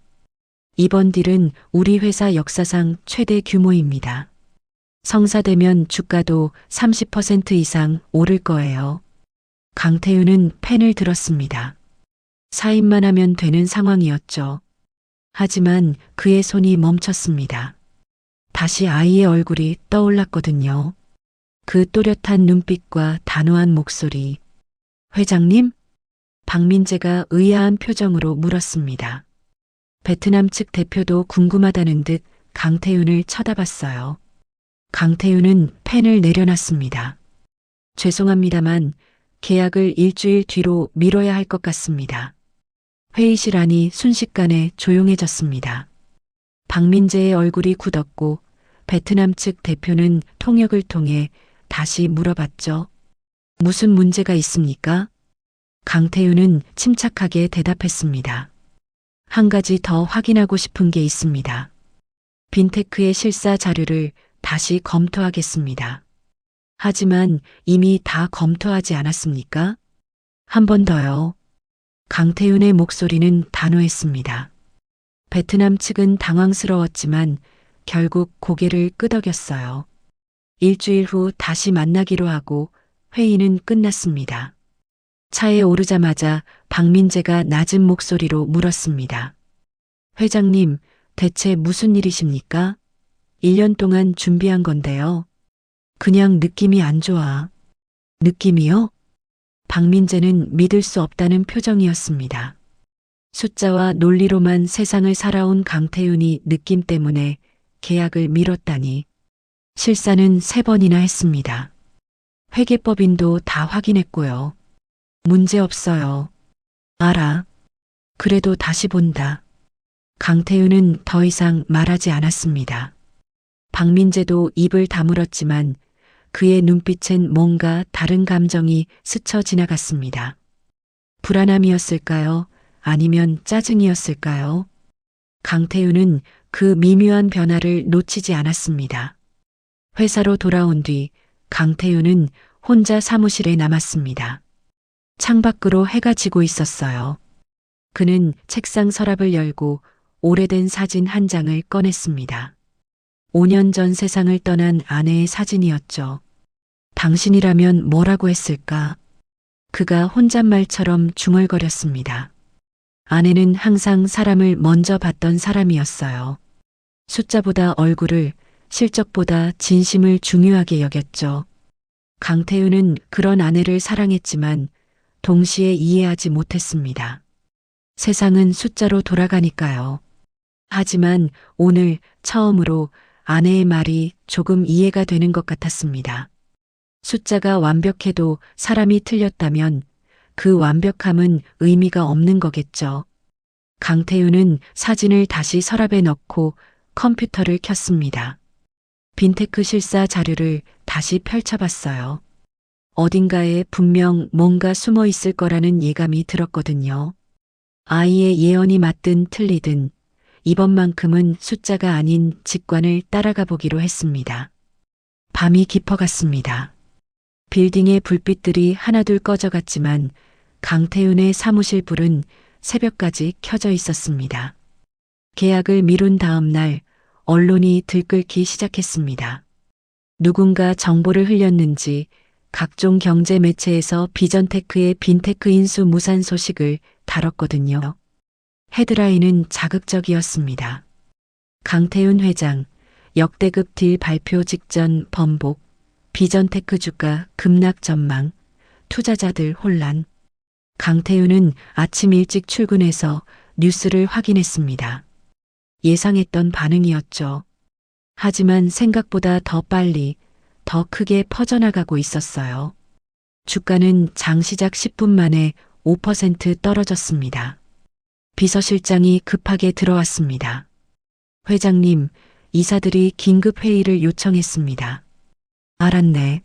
이번 딜은 우리 회사 역사상 최대 규모입니다. 성사되면 주가도 30% 이상 오를 거예요. 강태윤은 펜을 들었습니다. 사인만 하면 되는 상황이었죠. 하지만 그의 손이 멈췄습니다. 다시 아이의 얼굴이 떠올랐거든요. 그 또렷한 눈빛과 단호한 목소리. 회장님? 박민재가 의아한 표정으로 물었습니다. 베트남 측 대표도 궁금하다는 듯 강태윤을 쳐다봤어요. 강태윤은 펜을 내려놨습니다. 죄송합니다만 계약을 일주일 뒤로 미뤄야 할 것 같습니다. 회의실 안이 순식간에 조용해졌습니다. 박민재의 얼굴이 굳었고 베트남 측 대표는 통역을 통해 다시 물어봤죠. 무슨 문제가 있습니까? 강태윤은 침착하게 대답했습니다. 한 가지 더 확인하고 싶은 게 있습니다. 빈테크의 실사 자료를 다시 검토하겠습니다. 하지만 이미 다 검토하지 않았습니까? 한 번 더요. 강태윤의 목소리는 단호했습니다. 베트남 측은 당황스러웠지만 결국 고개를 끄덕였어요. 일주일 후 다시 만나기로 하고 회의는 끝났습니다. 차에 오르자마자 박민재가 낮은 목소리로 물었습니다. 회장님, 대체 무슨 일이십니까? 1년 동안 준비한 건데요. 그냥 느낌이 안 좋아. 느낌이요? 박민재는 믿을 수 없다는 표정이었습니다. 숫자와 논리로만 세상을 살아온 강태윤이 느낌 때문에 계약을 미뤘다니. 실사는 3번이나 했습니다. 회계법인도 다 확인했고요. 문제 없어요. 알아. 그래도 다시 본다. 강태윤은 더 이상 말하지 않았습니다. 박민재도 입을 다물었지만 그의 눈빛엔 뭔가 다른 감정이 스쳐 지나갔습니다. 불안함이었을까요? 아니면 짜증이었을까요? 강태윤은 그 미묘한 변화를 놓치지 않았습니다. 회사로 돌아온 뒤 강태윤은 혼자 사무실에 남았습니다. 창밖으로 해가 지고 있었어요. 그는 책상 서랍을 열고 오래된 사진 한 장을 꺼냈습니다. 5년 전 세상을 떠난 아내의 사진이었죠. 당신이라면 뭐라고 했을까? 그가 혼잣말처럼 중얼거렸습니다. 아내는 항상 사람을 먼저 봤던 사람이었어요. 숫자보다 얼굴을, 실적보다 진심을 중요하게 여겼죠. 강태윤은 그런 아내를 사랑했지만 동시에 이해하지 못했습니다. 세상은 숫자로 돌아가니까요. 하지만 오늘 처음으로 아내의 말이 조금 이해가 되는 것 같았습니다. 숫자가 완벽해도 사람이 틀렸다면 그 완벽함은 의미가 없는 거겠죠. 강태윤은 사진을 다시 서랍에 넣고 컴퓨터를 켰습니다. 빈테크 실사 자료를 다시 펼쳐봤어요. 어딘가에 분명 뭔가 숨어 있을 거라는 예감이 들었거든요. 아이의 예언이 맞든 틀리든 이번만큼은 숫자가 아닌 직관을 따라가 보기로 했습니다. 밤이 깊어갔습니다. 빌딩의 불빛들이 하나둘 꺼져갔지만 강태윤의 사무실 불은 새벽까지 켜져 있었습니다. 계약을 미룬 다음 날 언론이 들끓기 시작했습니다. 누군가 정보를 흘렸는지 각종 경제 매체에서 비전테크의 빈테크 인수 무산 소식을 다뤘거든요. 헤드라인은 자극적이었습니다. 강태윤 회장, 역대급 딜 발표 직전 번복, 비전테크 주가 급락 전망, 투자자들 혼란. 강태윤은 아침 일찍 출근해서 뉴스를 확인했습니다. 예상했던 반응이었죠. 하지만 생각보다 더 빨리, 더 크게 퍼져나가고 있었어요. 주가는 장 시작 10분 만에 5% 떨어졌습니다. 비서실장이 급하게 들어왔습니다. 회장님, 이사들이 긴급 회의를 요청했습니다. 알았네.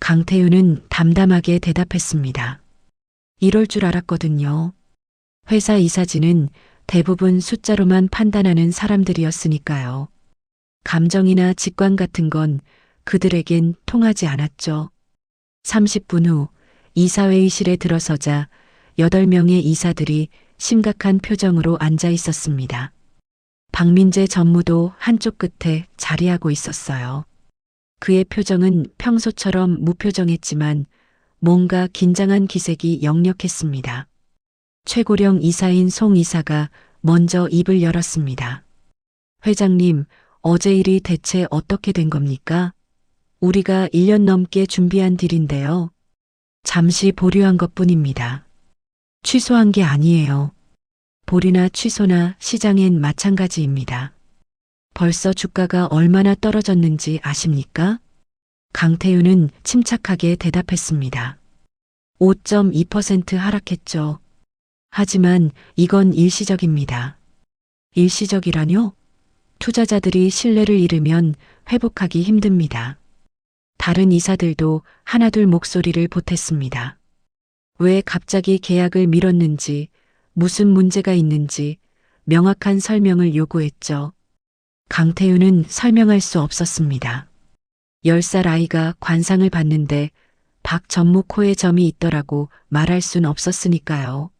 강태윤은 담담하게 대답했습니다. 이럴 줄 알았거든요. 회사 이사진은 대부분 숫자로만 판단하는 사람들이었으니까요. 감정이나 직관 같은 건 그들에겐 통하지 않았죠. 30분 후 이사회의실에 들어서자 8명의 이사들이 심각한 표정으로 앉아 있었습니다. 박민재 전무도 한쪽 끝에 자리하고 있었어요. 그의 표정은 평소처럼 무표정했지만 뭔가 긴장한 기색이 역력했습니다. 최고령 이사인 송 이사가 먼저 입을 열었습니다. 회장님, 어제 일이 대체 어떻게 된 겁니까? 우리가 1년 넘게 준비한 딜인데요. 잠시 보류한 것뿐입니다. 취소한 게 아니에요. 보류나 취소나 시장엔 마찬가지입니다. 벌써 주가가 얼마나 떨어졌는지 아십니까? 강태윤은 침착하게 대답했습니다. 5.2% 하락했죠. 하지만 이건 일시적입니다. 일시적이라뇨? 투자자들이 신뢰를 잃으면 회복하기 힘듭니다. 다른 이사들도 하나둘 목소리를 보탰습니다. 왜 갑자기 계약을 미뤘는지, 무슨 문제가 있는지, 명확한 설명을 요구했죠. 강태윤은 설명할 수 없었습니다. 10살 아이가 관상을 봤는데 박 전무 코에 점이 있더라고 말할 순 없었으니까요.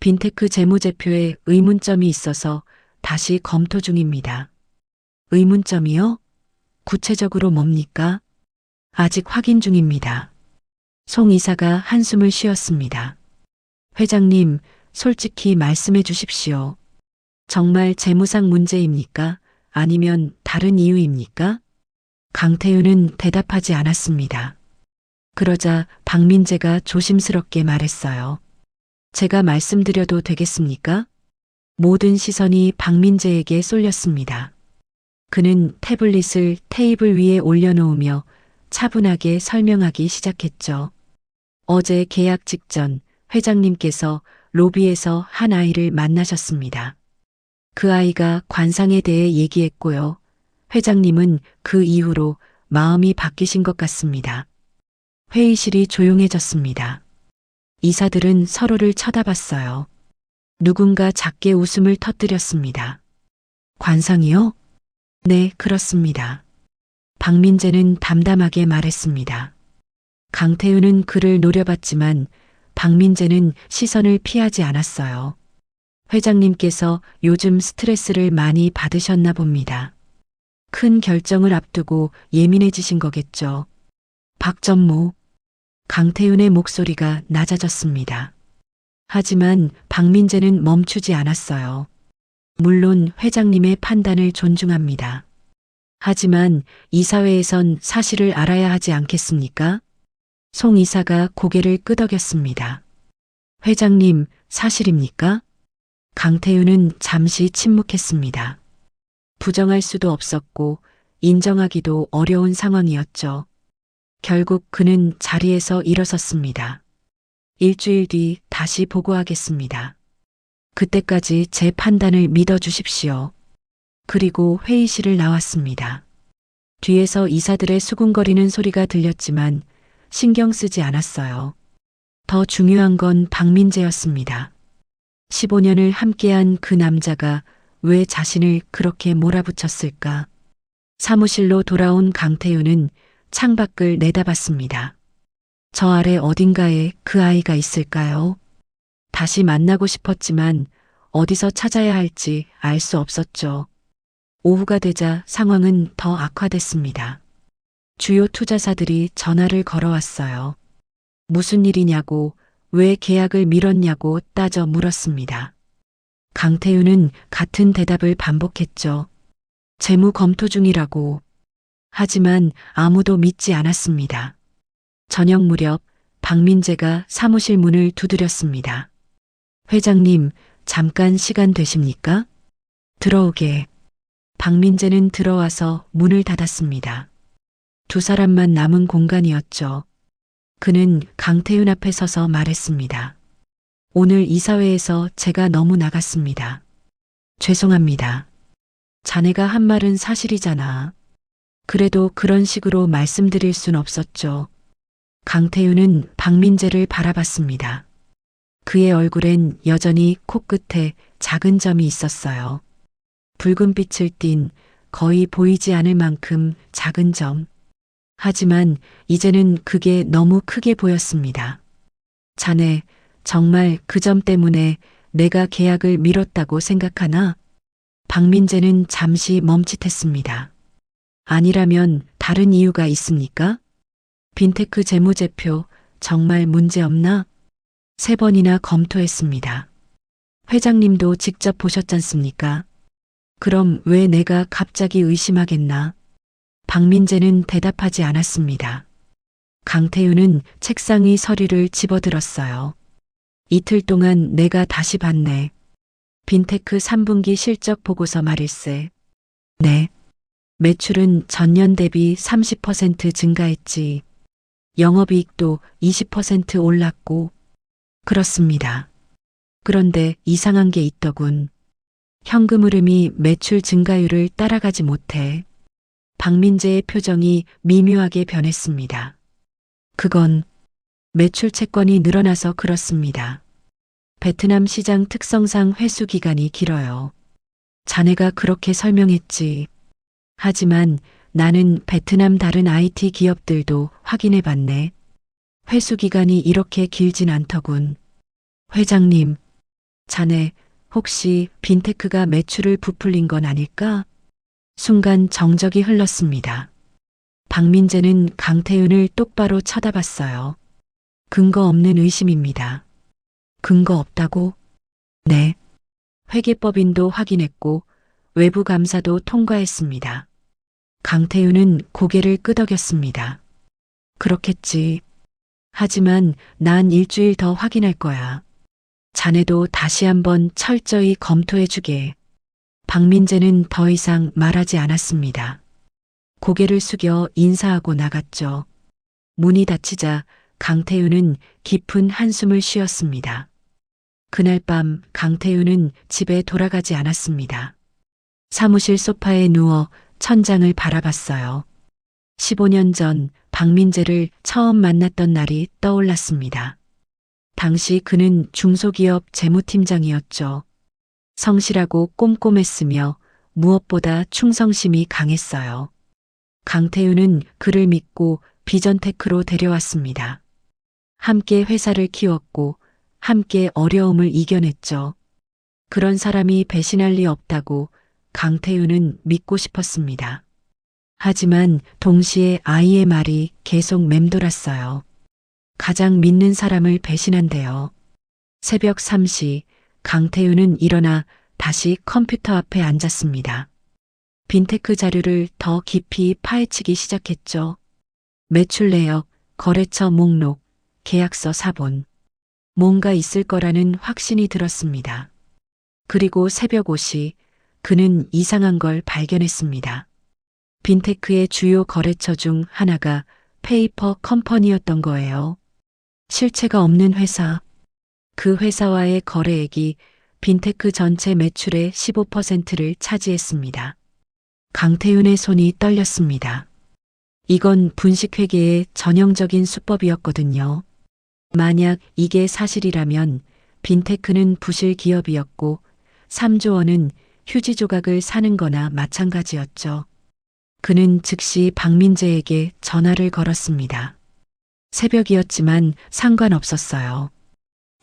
빈테크 재무제표에 의문점이 있어서 다시 검토 중입니다. 의문점이요? 구체적으로 뭡니까? 아직 확인 중입니다. 송 이사가 한숨을 쉬었습니다. 회장님, 솔직히 말씀해 주십시오. 정말 재무상 문제입니까? 아니면 다른 이유입니까? 강태윤은 대답하지 않았습니다. 그러자 박민재가 조심스럽게 말했어요. 제가 말씀드려도 되겠습니까? 모든 시선이 박민재에게 쏠렸습니다. 그는 태블릿을 테이블 위에 올려놓으며 차분하게 설명하기 시작했죠. 어제 계약 직전 회장님께서 로비에서 한 아이를 만나셨습니다. 그 아이가 관상에 대해 얘기했고요. 회장님은 그 이후로 마음이 바뀌신 것 같습니다. 회의실이 조용해졌습니다. 이사들은 서로를 쳐다봤어요. 누군가 작게 웃음을 터뜨렸습니다. 관상이요? 네, 그렇습니다. 박민재는 담담하게 말했습니다. 강태윤은 그를 노려봤지만 박민재는 시선을 피하지 않았어요. 회장님께서 요즘 스트레스를 많이 받으셨나 봅니다. 큰 결정을 앞두고 예민해지신 거겠죠. 박 전무. 강태윤의 목소리가 낮아졌습니다. 하지만 박민재는 멈추지 않았어요. 물론 회장님의 판단을 존중합니다. 하지만 이사회에선 사실을 알아야 하지 않겠습니까? 송 이사가 고개를 끄덕였습니다. 회장님, 사실입니까? 강태윤은 잠시 침묵했습니다. 부정할 수도 없었고 인정하기도 어려운 상황이었죠. 결국 그는 자리에서 일어섰습니다. 일주일 뒤 다시 보고하겠습니다. 그때까지 제 판단을 믿어주십시오. 그리고 회의실을 나왔습니다. 뒤에서 이사들의 수군거리는 소리가 들렸지만 신경 쓰지 않았어요. 더 중요한 건 박민재였습니다. 15년을 함께한 그 남자가 왜 자신을 그렇게 몰아붙였을까? 사무실로 돌아온 강태윤은 창밖을 내다봤습니다. 저 아래 어딘가에 그 아이가 있을까요? 다시 만나고 싶었지만 어디서 찾아야 할지 알 수 없었죠. 오후가 되자 상황은 더 악화됐습니다. 주요 투자사들이 전화를 걸어왔어요. 무슨 일이냐고, 왜 계약을 미뤘냐고 따져 물었습니다. 강태윤은 같은 대답을 반복했죠. 재무 검토 중이라고. 하지만 아무도 믿지 않았습니다. 저녁 무렵 박민재가 사무실 문을 두드렸습니다. 회장님, 잠깐 시간 되십니까? 들어오게. 박민재는 들어와서 문을 닫았습니다. 두 사람만 남은 공간이었죠. 그는 강태윤 앞에 서서 말했습니다. 오늘 이사회에서 제가 너무 나갔습니다. 죄송합니다. 자네가 한 말은 사실이잖아. 그래도 그런 식으로 말씀드릴 순 없었죠. 강태윤은 박민재를 바라봤습니다. 그의 얼굴엔 여전히 코끝에 작은 점이 있었어요. 붉은 빛을 띤 거의 보이지 않을 만큼 작은 점. 하지만 이제는 그게 너무 크게 보였습니다. 자네, 정말 그 점 때문에 내가 계약을 미뤘다고 생각하나? 박민재는 잠시 멈칫했습니다. 아니라면 다른 이유가 있습니까? 빈테크 재무제표 정말 문제 없나? 3번이나 검토했습니다. 회장님도 직접 보셨잖습니까? 그럼 왜 내가 갑자기 의심하겠나? 박민재는 대답하지 않았습니다. 강태윤은 책상 위 서류를 집어들었어요. 이틀 동안 내가 다시 봤네. 빈테크 3분기 실적 보고서 말일세. 네. 매출은 전년 대비 30% 증가했지. 영업이익도 20% 올랐고. 그렇습니다. 그런데 이상한 게 있더군. 현금 흐름이 매출 증가율을 따라가지 못해. 박민재의 표정이 미묘하게 변했습니다. 그건 매출 채권이 늘어나서 그렇습니다. 베트남 시장 특성상 회수 기간이 길어요. 자네가 그렇게 설명했지. 하지만 나는 베트남 다른 IT 기업들도 확인해 봤네. 회수 기간이 이렇게 길진 않더군. 회장님, 자네 혹시 빈테크가 매출을 부풀린 건 아닐까? 순간 정적이 흘렀습니다. 박민재는 강태윤을 똑바로 쳐다봤어요. 근거 없는 의심입니다. 근거 없다고? 네. 회계법인도 확인했고 외부 감사도 통과했습니다. 강태윤은 고개를 끄덕였습니다. 그렇겠지. 하지만 난 일주일 더 확인할 거야. 자네도 다시 한번 철저히 검토해 주게. 박민재는 더 이상 말하지 않았습니다. 고개를 숙여 인사하고 나갔죠. 문이 닫히자 강태윤은 깊은 한숨을 쉬었습니다. 그날 밤 강태윤은 집에 돌아가지 않았습니다. 사무실 소파에 누워 천장을 바라봤어요. 15년 전 박민재를 처음 만났던 날이 떠올랐습니다. 당시 그는 중소기업 재무팀장이었죠. 성실하고 꼼꼼했으며 무엇보다 충성심이 강했어요. 강태윤은 그를 믿고 비전테크로 데려왔습니다. 함께 회사를 키웠고 함께 어려움을 이겨냈죠. 그런 사람이 배신할 리 없다고 강태윤은 믿고 싶었습니다. 하지만 동시에 아이의 말이 계속 맴돌았어요. 가장 믿는 사람을 배신한대요. 새벽 3시 강태윤은 일어나 다시 컴퓨터 앞에 앉았습니다. 빈테크 자료를 더 깊이 파헤치기 시작했죠. 매출 내역, 거래처 목록, 계약서 사본. 뭔가 있을 거라는 확신이 들었습니다. 그리고 새벽 5시 그는 이상한 걸 발견했습니다. 빈테크의 주요 거래처 중 하나가 페이퍼 컴퍼니였던 거예요. 실체가 없는 회사. 그 회사와의 거래액이 빈테크 전체 매출의 15%를 차지했습니다. 강태윤의 손이 떨렸습니다. 이건 분식회계의 전형적인 수법이었거든요. 만약 이게 사실이라면 빈테크는 부실 기업이었고 3조 원은 휴지 조각을 사는 거나 마찬가지였죠. 그는 즉시 박민재에게 전화를 걸었습니다. 새벽이었지만 상관없었어요.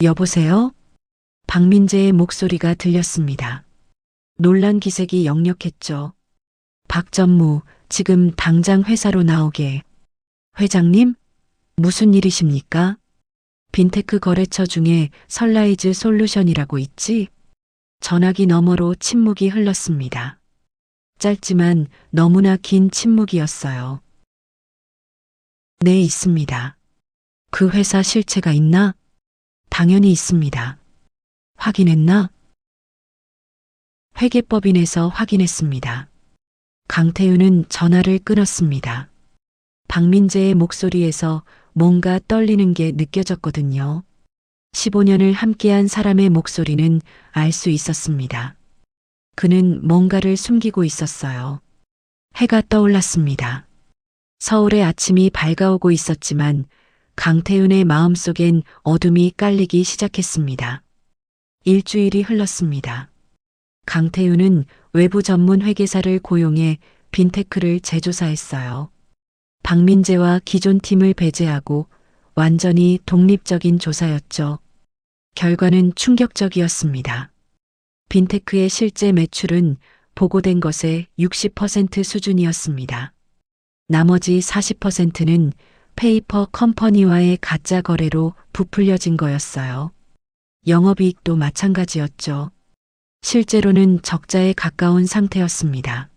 여보세요? 박민재의 목소리가 들렸습니다. 놀란 기색이 역력했죠. 박전무, 지금 당장 회사로 나오게. 회장님? 무슨 일이십니까? 빈테크 거래처 중에 선라이즈 솔루션이라고 있지? 전화기 너머로 침묵이 흘렀습니다. 짧지만 너무나 긴 침묵이었어요. 네, 있습니다. 그 회사 실체가 있나? 당연히 있습니다. 확인했나? 회계법인에서 확인했습니다. 강태윤은 전화를 끊었습니다. 박민재의 목소리에서 뭔가 떨리는 게 느껴졌거든요. 15년을 함께한 사람의 목소리는 알 수 있었습니다. 그는 뭔가를 숨기고 있었어요. 해가 떠올랐습니다. 서울의 아침이 밝아오고 있었지만 강태윤의 마음속엔 어둠이 깔리기 시작했습니다. 일주일이 흘렀습니다. 강태윤은 외부 전문 회계사를 고용해 빈테크를 재조사했어요. 박민재와 기존 팀을 배제하고 완전히 독립적인 조사였죠. 결과는 충격적이었습니다. 빈테크의 실제 매출은 보고된 것의 60% 수준이었습니다. 나머지 40%는 페이퍼 컴퍼니와의 가짜 거래로 부풀려진 거였어요. 영업이익도 마찬가지였죠. 실제로는 적자에 가까운 상태였습니다.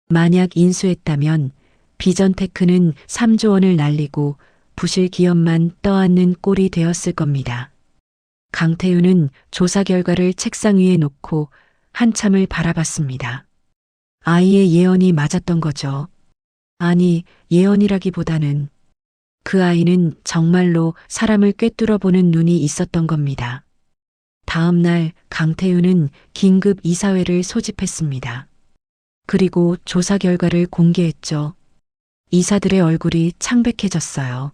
만약 인수했다면 비전테크는 3조 원을 날리고 부실 기업만 떠안는 꼴이 되었을 겁니다. 강태윤은 조사 결과를 책상 위에 놓고 한참을 바라봤습니다. 아이의 예언이 맞았던 거죠. 아니, 예언이라기보다는 그 아이는 정말로 사람을 꿰뚫어 보는 눈이 있었던 겁니다. 다음 날 강태윤은 긴급 이사회를 소집했습니다. 그리고 조사 결과를 공개했죠. 이사들의 얼굴이 창백해졌어요.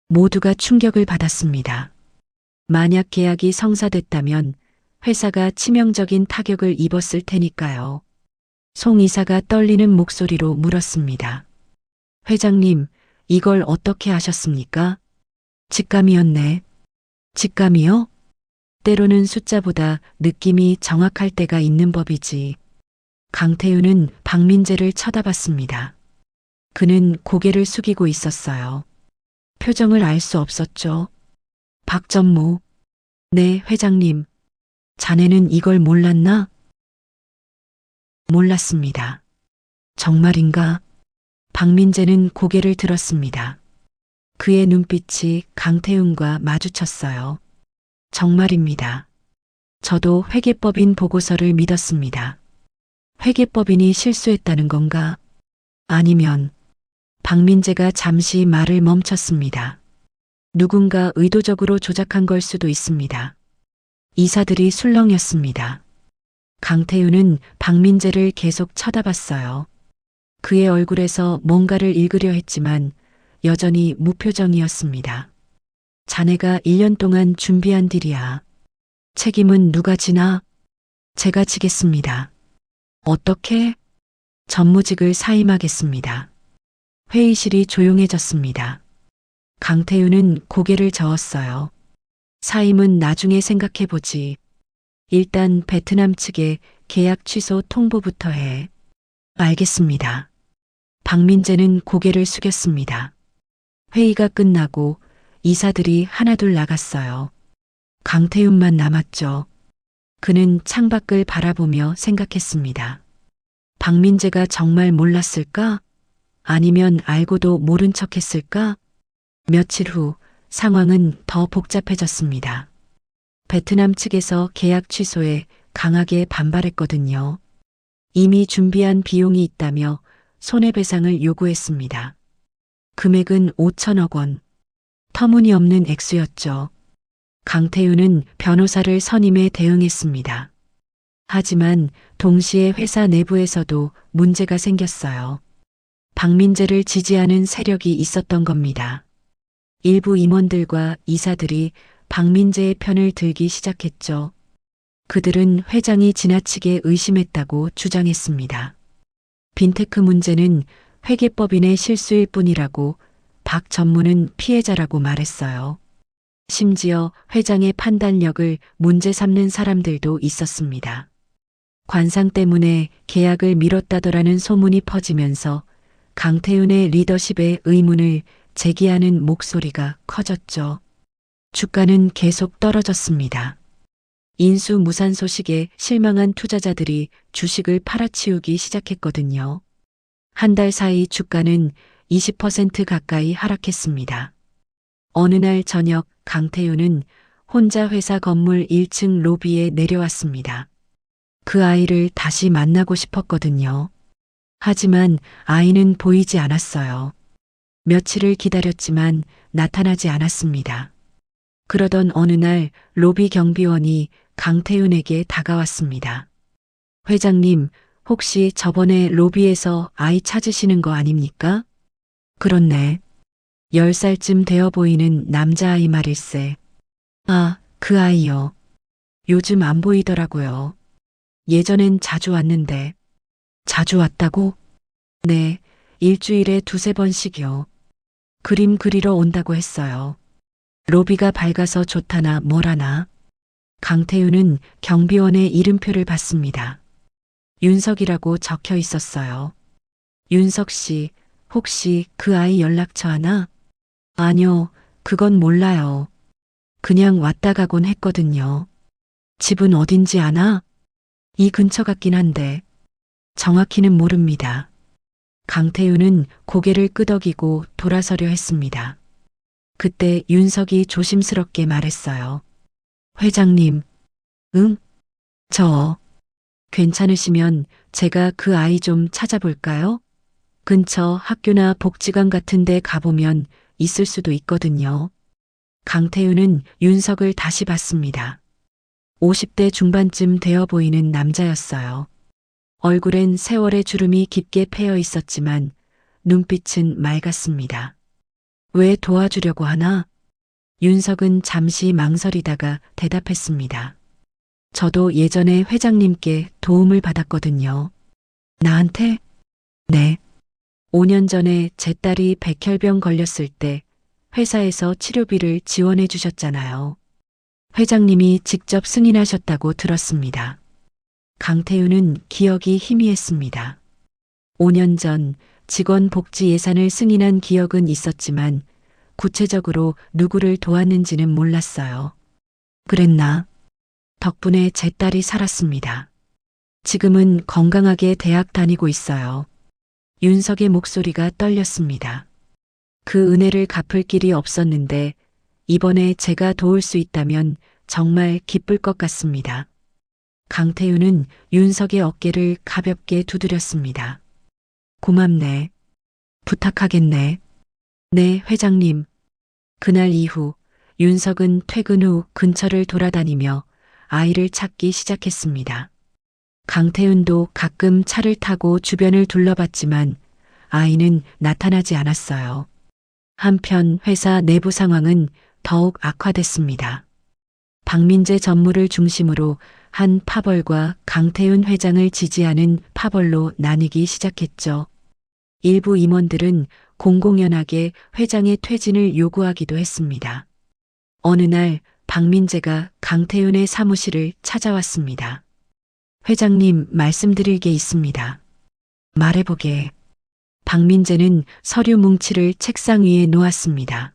모두가 충격을 받았습니다. 만약 계약이 성사됐다면 회사가 치명적인 타격을 입었을 테니까요. 송 이사가 떨리는 목소리로 물었습니다. 회장님, 이걸 어떻게 하셨습니까? 직감이었네. 직감이요? 때로는 숫자보다 느낌이 정확할 때가 있는 법이지. 강태윤은 박민재를 쳐다봤습니다. 그는 고개를 숙이고 있었어요. 표정을 알 수 없었죠. 박전무. 네, 회장님. 자네는 이걸 몰랐나? 몰랐습니다. 정말인가? 박민재는 고개를 들었습니다. 그의 눈빛이 강태윤과 마주쳤어요. 정말입니다. 저도 회계법인 보고서를 믿었습니다. 회계법인이 실수했다는 건가? 아니면 박민재가 잠시 말을 멈췄습니다. 누군가 의도적으로 조작한 걸 수도 있습니다. 이사들이 술렁였습니다. 강태윤은 박민재를 계속 쳐다봤어요. 그의 얼굴에서 뭔가를 읽으려 했지만 여전히 무표정이었습니다. 자네가 1년 동안 준비한 딜이야. 책임은 누가 지나? 제가 지겠습니다. 어떻게? 전무직을 사임하겠습니다. 회의실이 조용해졌습니다. 강태윤은 고개를 저었어요. 사임은 나중에 생각해보지. 일단 베트남 측에 계약 취소 통보부터 해. 알겠습니다. 박민재는 고개를 숙였습니다. 회의가 끝나고 이사들이 하나둘 나갔어요. 강태윤만 남았죠. 그는 창밖을 바라보며 생각했습니다. 박민재가 정말 몰랐을까? 아니면 알고도 모른 척 했을까? 며칠 후 상황은 더 복잡해졌습니다. 베트남 측에서 계약 취소에 강하게 반발했거든요. 이미 준비한 비용이 있다며 손해배상을 요구했습니다. 금액은 5천억 원. 터무니없는 액수였죠. 강태윤은 변호사를 선임해 대응했습니다. 하지만 동시에 회사 내부에서도 문제가 생겼어요. 박민재를 지지하는 세력이 있었던 겁니다. 일부 임원들과 이사들이 박민재의 편을 들기 시작했죠. 그들은 회장이 지나치게 의심했다고 주장했습니다. 빈테크 문제는 회계법인의 실수일 뿐이라고 박 전무는 피해자라고 말했어요. 심지어 회장의 판단력을 문제 삼는 사람들도 있었습니다. 관상 때문에 계약을 미뤘다더라는 소문이 퍼지면서 강태윤의 리더십에 의문을 제기하는 목소리가 커졌죠. 주가는 계속 떨어졌습니다. 인수 무산 소식에 실망한 투자자들이 주식을 팔아치우기 시작했거든요. 한 달 사이 주가는 20% 가까이 하락했습니다. 어느 날 저녁 강태윤은 혼자 회사 건물 1층 로비에 내려왔습니다. 그 아이를 다시 만나고 싶었거든요. 하지만 아이는 보이지 않았어요. 며칠을 기다렸지만 나타나지 않았습니다. 그러던 어느 날 로비 경비원이 강태윤에게 다가왔습니다. 회장님, 혹시 저번에 로비에서 아이 찾으시는 거 아닙니까? 그렇네. 10살쯤 되어 보이는 남자아이 말일세. 아, 그 아이요. 요즘 안 보이더라고요. 예전엔 자주 왔는데. 자주 왔다고? 네, 일주일에 2~3번씩이요. 그림 그리러 온다고 했어요. 로비가 밝아서 좋다나 뭐라나. 강태윤은 경비원의 이름표를 봤습니다. 윤석이라고 적혀 있었어요. 윤석 씨, 혹시 그 아이 연락처 하나? 아니요, 그건 몰라요. 그냥 왔다 가곤 했거든요. 집은 어딘지 아나? 이 근처 같긴 한데. 정확히는 모릅니다. 강태윤은 고개를 끄덕이고 돌아서려 했습니다. 그때 윤석이 조심스럽게 말했어요. 회장님. 응? 괜찮으시면 제가 그 아이 좀 찾아볼까요? 근처 학교나 복지관 같은 데 가보면 있을 수도 있거든요. 강태윤은 윤석을 다시 봤습니다. 50대 중반쯤 되어 보이는 남자였어요. 얼굴엔 세월의 주름이 깊게 패여 있었지만 눈빛은 맑았습니다. 왜 도와주려고 하나? 윤석은 잠시 망설이다가 대답했습니다. 저도 예전에 회장님께 도움을 받았거든요. 나한테? 네. 5년 전에 제 딸이 백혈병 걸렸을 때 회사에서 치료비를 지원해 주셨잖아요. 회장님이 직접 승인하셨다고 들었습니다. 강태윤은 기억이 희미했습니다. 5년 전 직원 복지 예산을 승인한 기억은 있었지만 구체적으로 누구를 도왔는지는 몰랐어요. 그랬나? 덕분에 제 딸이 살았습니다. 지금은 건강하게 대학 다니고 있어요. 윤석의 목소리가 떨렸습니다. 그 은혜를 갚을 길이 없었는데 이번에 제가 도울 수 있다면 정말 기쁠 것 같습니다. 강태윤은 윤석의 어깨를 가볍게 두드렸습니다. 고맙네. 부탁하겠네. 네, 회장님. 그날 이후 윤석은 퇴근 후 근처를 돌아다니며 아이를 찾기 시작했습니다. 강태윤도 가끔 차를 타고 주변을 둘러봤지만 아이는 나타나지 않았어요. 한편 회사 내부 상황은 더욱 악화됐습니다. 박민재 전무를 중심으로 한 파벌과 강태윤 회장을 지지하는 파벌로 나뉘기 시작했죠. 일부 임원들은 공공연하게 회장의 퇴진을 요구하기도 했습니다. 어느 날 박민재가 강태윤의 사무실을 찾아왔습니다. 회장님, 말씀드릴 게 있습니다. 말해보게. 박민재는 서류 뭉치를 책상 위에 놓았습니다.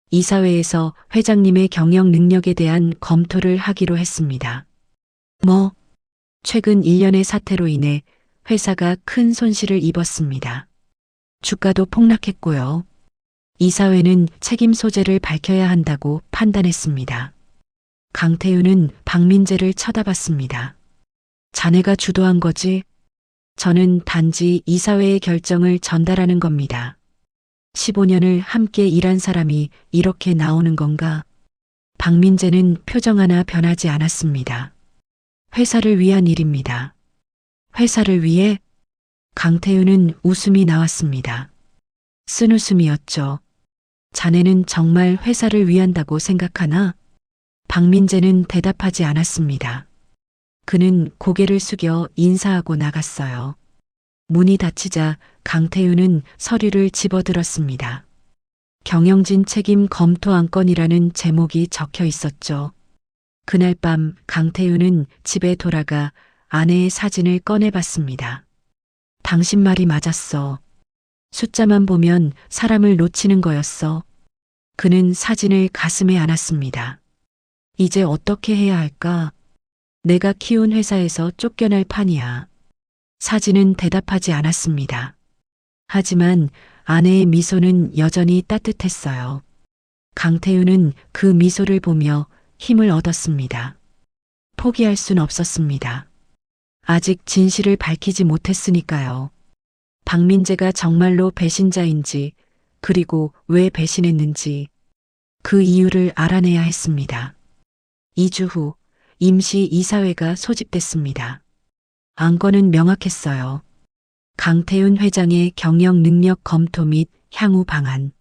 이사회에서 회장님의 경영 능력에 대한 검토를 하기로 했습니다. 뭐? 최근 1년의 사태로 인해 회사가 큰 손실을 입었습니다. 주가도 폭락했고요. 이사회는 책임 소재를 밝혀야 한다고 판단했습니다. 강태윤은 박민재를 쳐다봤습니다. 자네가 주도한 거지? 저는 단지 이사회의 결정을 전달하는 겁니다. 15년을 함께 일한 사람이 이렇게 나오는 건가? 박민재는 표정 하나 변하지 않았습니다. 회사를 위한 일입니다. 회사를 위해? 강태윤은 웃음이 나왔습니다. 쓴웃음이었죠. 자네는 정말 회사를 위한다고 생각하나? 박민재는 대답하지 않았습니다. 그는 고개를 숙여 인사하고 나갔어요. 문이 닫히자 강태윤은 서류를 집어들었습니다. 경영진 책임 검토 안건이라는 제목이 적혀 있었죠. 그날 밤 강태윤은 집에 돌아가 아내의 사진을 꺼내봤습니다. 당신 말이 맞았어. 숫자만 보면 사람을 놓치는 거였어. 그는 사진을 가슴에 안았습니다. 이제 어떻게 해야 할까? 내가 키운 회사에서 쫓겨날 판이야. 사진은 대답하지 않았습니다. 하지만 아내의 미소는 여전히 따뜻했어요. 강태윤은 그 미소를 보며 힘을 얻었습니다. 포기할 순 없었습니다. 아직 진실을 밝히지 못했으니까요. 박민재가 정말로 배신자인지, 그리고 왜 배신했는지, 그 이유를 알아내야 했습니다. 2주 후 임시 이사회가 소집됐습니다. 안건은 명확했어요. 강태윤 회장의 경영 능력 검토 및 향후 방안.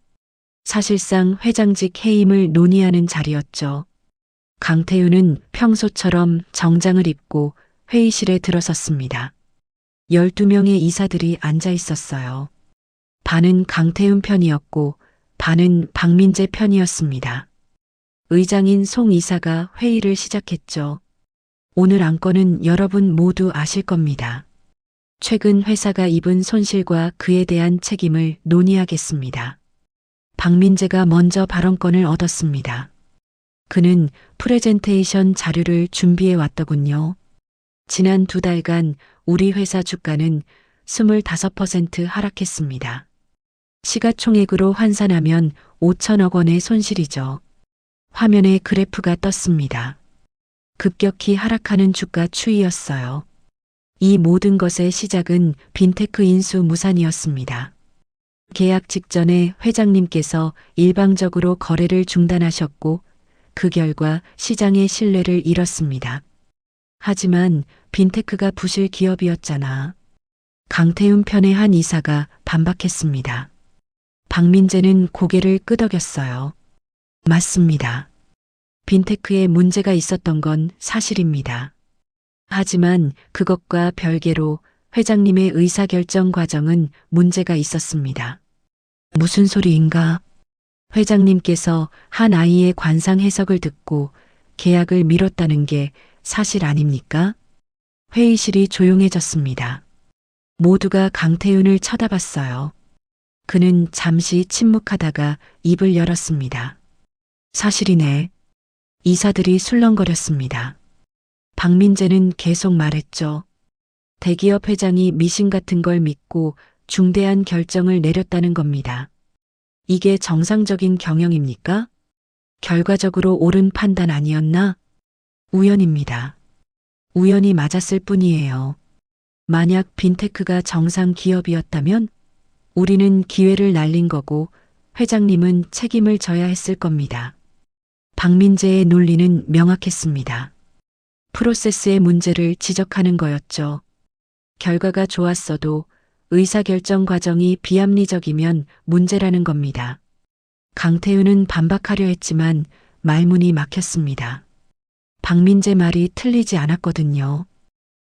사실상 회장직 해임을 논의하는 자리였죠. 강태윤은 평소처럼 정장을 입고 회의실에 들어섰습니다. 12명의 이사들이 앉아 있었어요. 반은 강태윤 편이었고 반은 박민재 편이었습니다. 의장인 송 이사가 회의를 시작했죠. 오늘 안건은 여러분 모두 아실 겁니다. 최근 회사가 입은 손실과 그에 대한 책임을 논의하겠습니다. 박민재가 먼저 발언권을 얻었습니다. 그는 프레젠테이션 자료를 준비해 왔더군요. 지난 2달간 우리 회사 주가는 25% 하락했습니다. 시가총액으로 환산하면 5천억 원의 손실이죠. 화면에 그래프가 떴습니다. 급격히 하락하는 주가 추이였어요. 이 모든 것의 시작은 빈테크 인수 무산이었습니다. 계약 직전에 회장님께서 일방적으로 거래를 중단하셨고 그 결과 시장의 신뢰를 잃었습니다. 하지만 빈테크가 부실 기업이었잖아. 강태윤 편의 한 이사가 반박했습니다. 박민재는 고개를 끄덕였어요. 맞습니다. 빈테크에 문제가 있었던 건 사실입니다. 하지만 그것과 별개로 회장님의 의사결정 과정은 문제가 있었습니다. 무슨 소리인가? 회장님께서 한 아이의 관상 해석을 듣고 계약을 미뤘다는 게 사실 아닙니까? 회의실이 조용해졌습니다. 모두가 강태윤을 쳐다봤어요. 그는 잠시 침묵하다가 입을 열었습니다. 사실이네. 이사들이 술렁거렸습니다. 박민재는 계속 말했죠. 대기업 회장이 미신 같은 걸 믿고 중대한 결정을 내렸다는 겁니다. 이게 정상적인 경영입니까? 결과적으로 옳은 판단 아니었나? 우연입니다. 우연히 맞았을 뿐이에요. 만약 빈테크가 정상 기업이었다면 우리는 기회를 날린 거고 회장님은 책임을 져야 했을 겁니다. 박민재의 논리는 명확했습니다. 프로세스의 문제를 지적하는 거였죠. 결과가 좋았어도 의사결정 과정이 비합리적이면 문제라는 겁니다. 강태윤은 반박하려 했지만 말문이 막혔습니다. 박민재 말이 틀리지 않았거든요.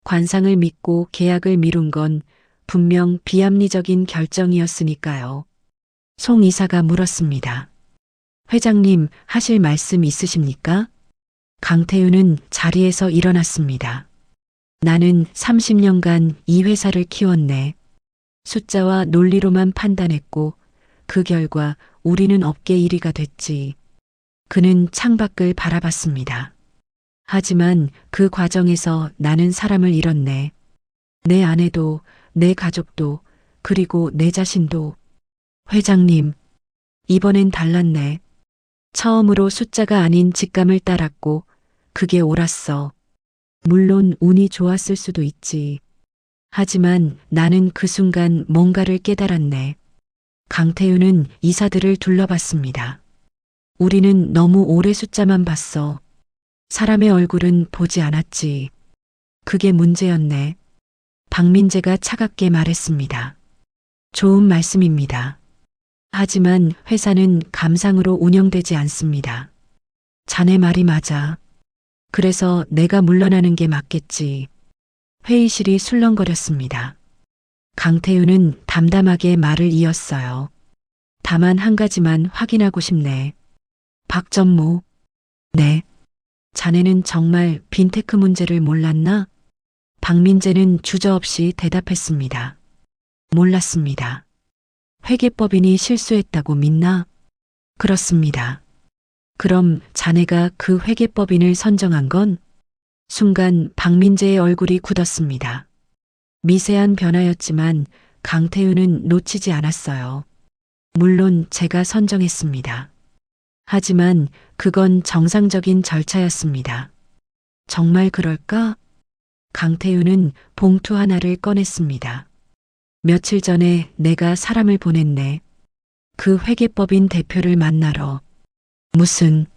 관상을 믿고 계약을 미룬 건 분명 비합리적인 결정이었으니까요. 송 이사가 물었습니다. 회장님, 하실 말씀 있으십니까? 강태윤은 자리에서 일어났습니다. 나는 30년간 이 회사를 키웠네. 숫자와 논리로만 판단했고 그 결과 우리는 업계 1위가 됐지. 그는 창밖을 바라봤습니다. 하지만 그 과정에서 나는 사람을 잃었네. 내 아내도, 내 가족도, 그리고 내 자신도. 회장님, 이번엔 달랐네. 처음으로 숫자가 아닌 직감을 따랐고 그게 옳았어. 물론 운이 좋았을 수도 있지. 하지만 나는 그 순간 뭔가를 깨달았네. 강태윤은 이사들을 둘러봤습니다. 우리는 너무 오래 숫자만 봤어. 사람의 얼굴은 보지 않았지. 그게 문제였네. 박민재가 차갑게 말했습니다. 좋은 말씀입니다. 하지만 회사는 감상으로 운영되지 않습니다. 자네 말이 맞아. 그래서 내가 물러나는 게 맞겠지. 회의실이 술렁거렸습니다. 강태윤은 담담하게 말을 이었어요. 다만 한 가지만 확인하고 싶네. 박전무. 네. 자네는 정말 빈테크 문제를 몰랐나? 박민재는 주저없이 대답했습니다. 몰랐습니다. 회계법인이 실수했다고 믿나? 그렇습니다. 그럼 자네가 그 회계법인을 선정한 건? 순간 박민재의 얼굴이 굳었습니다. 미세한 변화였지만 강태윤은 놓치지 않았어요. 물론 제가 선정했습니다. 하지만 그건 정상적인 절차였습니다. 정말 그럴까? 강태윤은 봉투 하나를 꺼냈습니다. 며칠 전에 내가 사람을 보냈네. 그 회계법인 대표를 만나러. 무슨,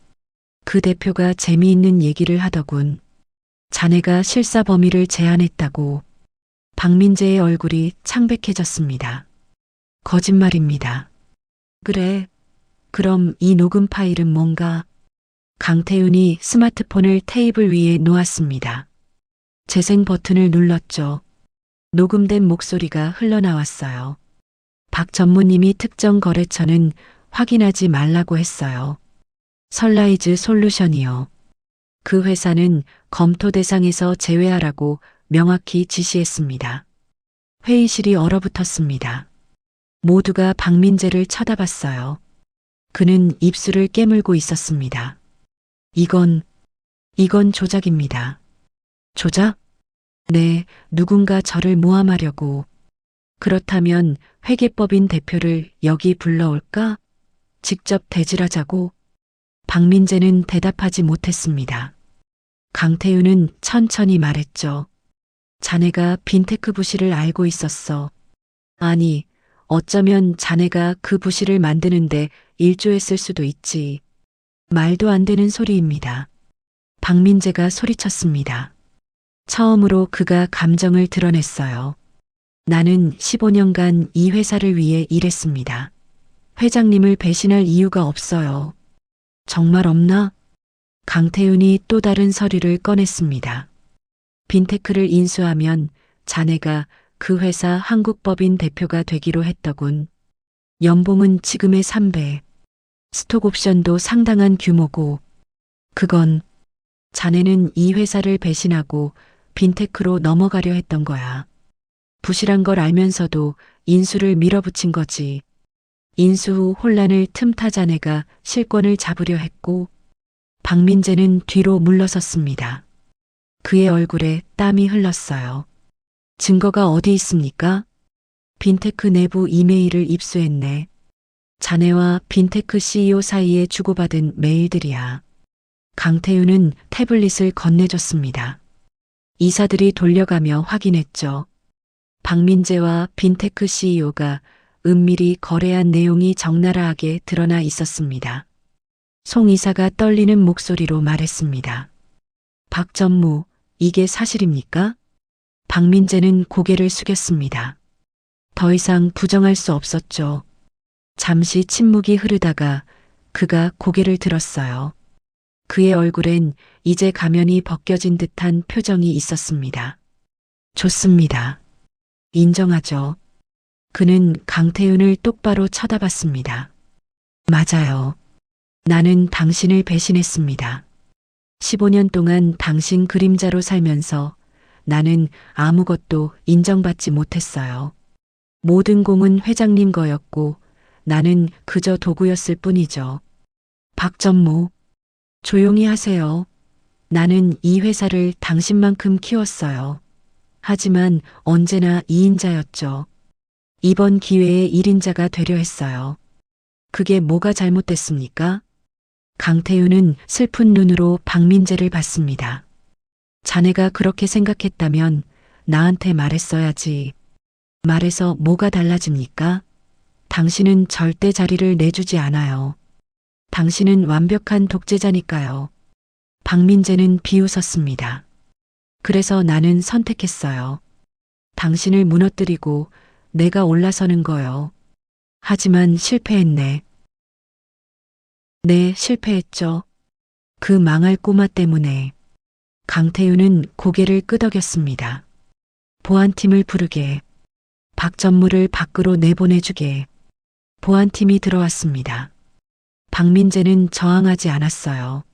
그 대표가 재미있는 얘기를 하더군. 자네가 실사 범위를 제안했다고. 박민재의 얼굴이 창백해졌습니다. 거짓말입니다. 그래. 그럼 이 녹음 파일은 뭔가? 강태윤이 스마트폰을 테이블 위에 놓았습니다. 재생 버튼을 눌렀죠. 녹음된 목소리가 흘러나왔어요. 박 전무님이 특정 거래처는 확인하지 말라고 했어요. 선라이즈 솔루션이요. 그 회사는 검토 대상에서 제외하라고 명확히 지시했습니다. 회의실이 얼어붙었습니다. 모두가 박민재를 쳐다봤어요. 그는 입술을 깨물고 있었습니다. 이건 조작입니다. 조작? 네, 누군가 저를 모함하려고. 그렇다면 회계법인 대표를 여기 불러올까? 직접 대질하자고? 박민재는 대답하지 못했습니다. 강태윤은 천천히 말했죠. 자네가 빈테크 부실을 알고 있었어. 아니, 어쩌면 자네가 그 부실을 만드는데 일조했을 수도 있지. 말도 안 되는 소리입니다. 박민재가 소리쳤습니다. 처음으로 그가 감정을 드러냈어요. 나는 15년간 이 회사를 위해 일했습니다. 회장님을 배신할 이유가 없어요. 정말 없나? 강태윤이 또 다른 서류를 꺼냈습니다. 빈테크를 인수하면 자네가 그 회사 한국법인 대표가 되기로 했더군. 연봉은 지금의 3배. 스톡 옵션도 상당한 규모고. 그건 자네는 이 회사를 배신하고 빈테크로 넘어가려 했던 거야. 부실한 걸 알면서도 인수를 밀어붙인 거지. 인수 후 혼란을 틈타 자네가 실권을 잡으려 했고 박민재는 뒤로 물러섰습니다. 그의 얼굴에 땀이 흘렀어요. 증거가 어디 있습니까? 빈테크 내부 이메일을 입수했네. 자네와 빈테크 CEO 사이에 주고받은 메일들이야. 강태윤은 태블릿을 건네줬습니다. 이사들이 돌려가며 확인했죠. 박민재와 빈테크 CEO가 은밀히 거래한 내용이 적나라하게 드러나 있었습니다. 송 이사가 떨리는 목소리로 말했습니다. 박 전무, 이게 사실입니까? 박민재는 고개를 숙였습니다. 더 이상 부정할 수 없었죠. 잠시 침묵이 흐르다가 그가 고개를 들었어요. 그의 얼굴엔 이제 가면이 벗겨진 듯한 표정이 있었습니다. 좋습니다. 인정하죠. 그는 강태윤을 똑바로 쳐다봤습니다. 맞아요. 나는 당신을 배신했습니다. 15년 동안 당신 그림자로 살면서 나는 아무것도 인정받지 못했어요. 모든 공은 회장님 거였고 나는 그저 도구였을 뿐이죠. 박 전무, 조용히 하세요. 나는 이 회사를 당신만큼 키웠어요. 하지만 언제나 2인자였죠. 이번 기회에 1인자가 되려 했어요. 그게 뭐가 잘못됐습니까? 강태윤은 슬픈 눈으로 박민재를 봤습니다. 자네가 그렇게 생각했다면 나한테 말했어야지. 말해서 뭐가 달라집니까? 당신은 절대 자리를 내주지 않아요. 당신은 완벽한 독재자니까요. 박민재는 비웃었습니다. 그래서 나는 선택했어요. 당신을 무너뜨리고 내가 올라서는 거요. 하지만 실패했네. 네, 실패했죠. 그 망할 꼬마 때문에. 강태윤은 고개를 끄덕였습니다. 보안팀을 부르게. 박 전무를 밖으로 내보내주게. 보안팀이 들어왔습니다. 박민재는 저항하지 않았어요.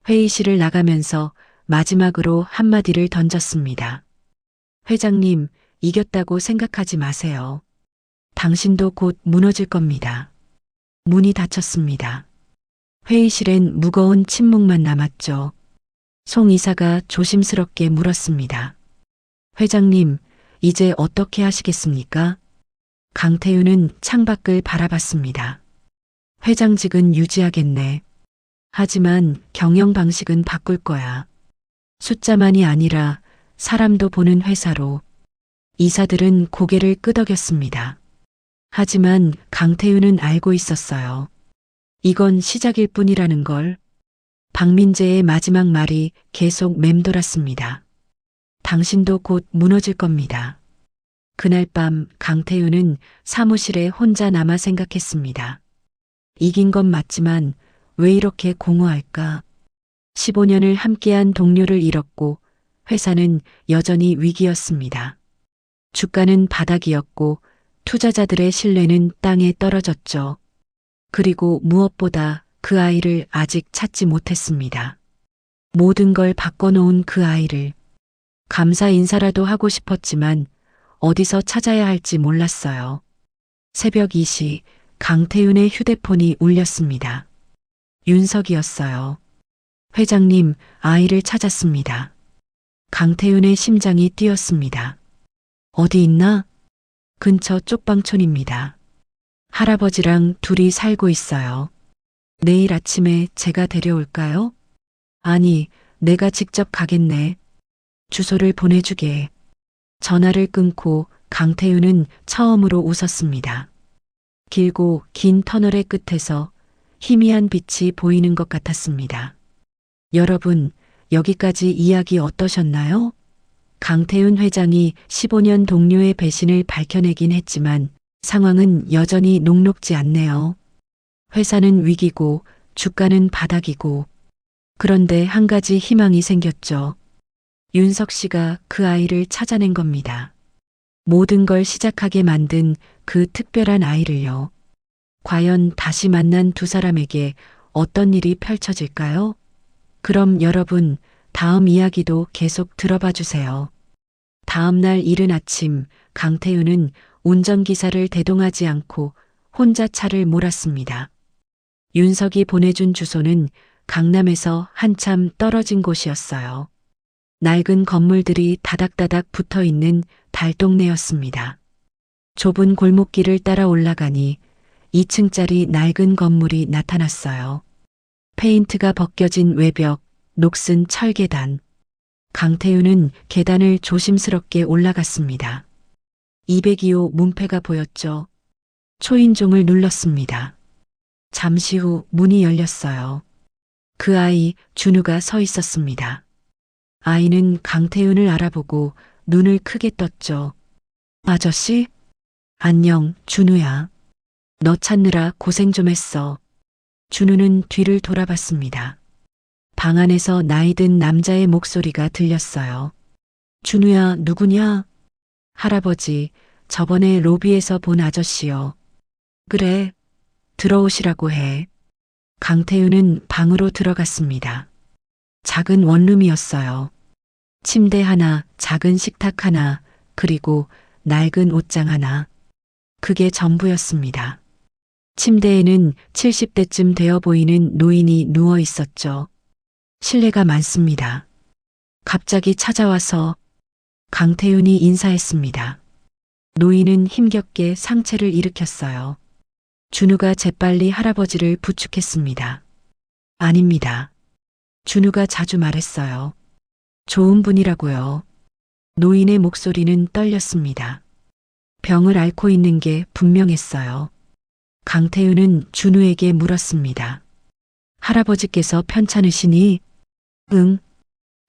회의실을 나가면서 마지막으로 한마디를 던졌습니다. 회장님, 이겼다고 생각하지 마세요. 당신도 곧 무너질 겁니다. 문이 닫혔습니다. 회의실엔 무거운 침묵만 남았죠. 송 이사가 조심스럽게 물었습니다. 회장님, 이제 어떻게 하시겠습니까? 강태윤은 창밖을 바라봤습니다. 회장직은 유지하겠네. 하지만 경영 방식은 바꿀 거야. 숫자만이 아니라 사람도 보는 회사로. 이사들은 고개를 끄덕였습니다. 하지만 강태윤은 알고 있었어요. 이건 시작일 뿐이라는 걸. 박민재의 마지막 말이 계속 맴돌았습니다. 당신도 곧 무너질 겁니다. 그날 밤 강태윤은 사무실에 혼자 남아 생각했습니다. 이긴 건 맞지만 왜 이렇게 공허할까? 15년을 함께한 동료를 잃었고 회사는 여전히 위기였습니다. 주가는 바닥이었고 투자자들의 신뢰는 땅에 떨어졌죠. 그리고 무엇보다 그 아이를 아직 찾지 못했습니다. 모든 걸 바꿔놓은 그 아이를. 감사 인사라도 하고 싶었지만 어디서 찾아야 할지 몰랐어요. 새벽 2시 강태윤의 휴대폰이 울렸습니다. 윤석이었어요. 회장님, 아이를 찾았습니다. 강태윤의 심장이 뛰었습니다. 어디 있나? 근처 쪽방촌입니다. 할아버지랑 둘이 살고 있어요. 내일 아침에 제가 데려올까요? 아니, 내가 직접 가겠네. 주소를 보내주게. 전화를 끊고 강태윤은 처음으로 웃었습니다. 길고 긴 터널의 끝에서 희미한 빛이 보이는 것 같았습니다. 여러분, 여기까지 이야기 어떠셨나요? 강태윤 회장이 15년 동료의 배신을 밝혀내긴 했지만 상황은 여전히 녹록지 않네요. 회사는 위기고 주가는 바닥이고. 그런데 한 가지 희망이 생겼죠. 윤석 씨가 그 아이를 찾아낸 겁니다. 모든 걸 시작하게 만든 그 특별한 아이를요. 과연 다시 만난 두 사람에게 어떤 일이 펼쳐질까요? 그럼 여러분, 다음 이야기도 계속 들어봐 주세요. 다음 날 이른 아침, 강태윤은 운전기사를 대동하지 않고 혼자 차를 몰았습니다. 윤석이 보내준 주소는 강남에서 한참 떨어진 곳이었어요. 낡은 건물들이 다닥다닥 붙어 있는 달동네였습니다. 좁은 골목길을 따라 올라가니 2층짜리 낡은 건물이 나타났어요. 페인트가 벗겨진 외벽, 녹슨 철계단. 강태윤은 계단을 조심스럽게 올라갔습니다. 202호 문패가 보였죠. 초인종을 눌렀습니다. 잠시 후 문이 열렸어요. 그 아이, 준우가 서 있었습니다. 아이는 강태윤을 알아보고 눈을 크게 떴죠. 아저씨? 안녕, 준우야. 너 찾느라 고생 좀 했어. 준우는 뒤를 돌아봤습니다. 방 안에서 나이든 남자의 목소리가 들렸어요. 준우야, 누구냐? 할아버지, 저번에 로비에서 본 아저씨요. 그래, 들어오시라고 해. 강태윤은 방으로 들어갔습니다. 작은 원룸이었어요. 침대 하나, 작은 식탁 하나, 그리고 낡은 옷장 하나. 그게 전부였습니다. 침대에는 70대쯤 되어 보이는 노인이 누워 있었죠. 실례가 많습니다. 갑자기 찾아와서 강태윤이 인사했습니다. 노인은 힘겹게 상체를 일으켰어요. 준우가 재빨리 할아버지를 부축했습니다. 아닙니다. 준우가 자주 말했어요. 좋은 분이라고요. 노인의 목소리는 떨렸습니다. 병을 앓고 있는 게 분명했어요. 강태윤은 준우에게 물었습니다. 할아버지께서 편찮으시니? 응.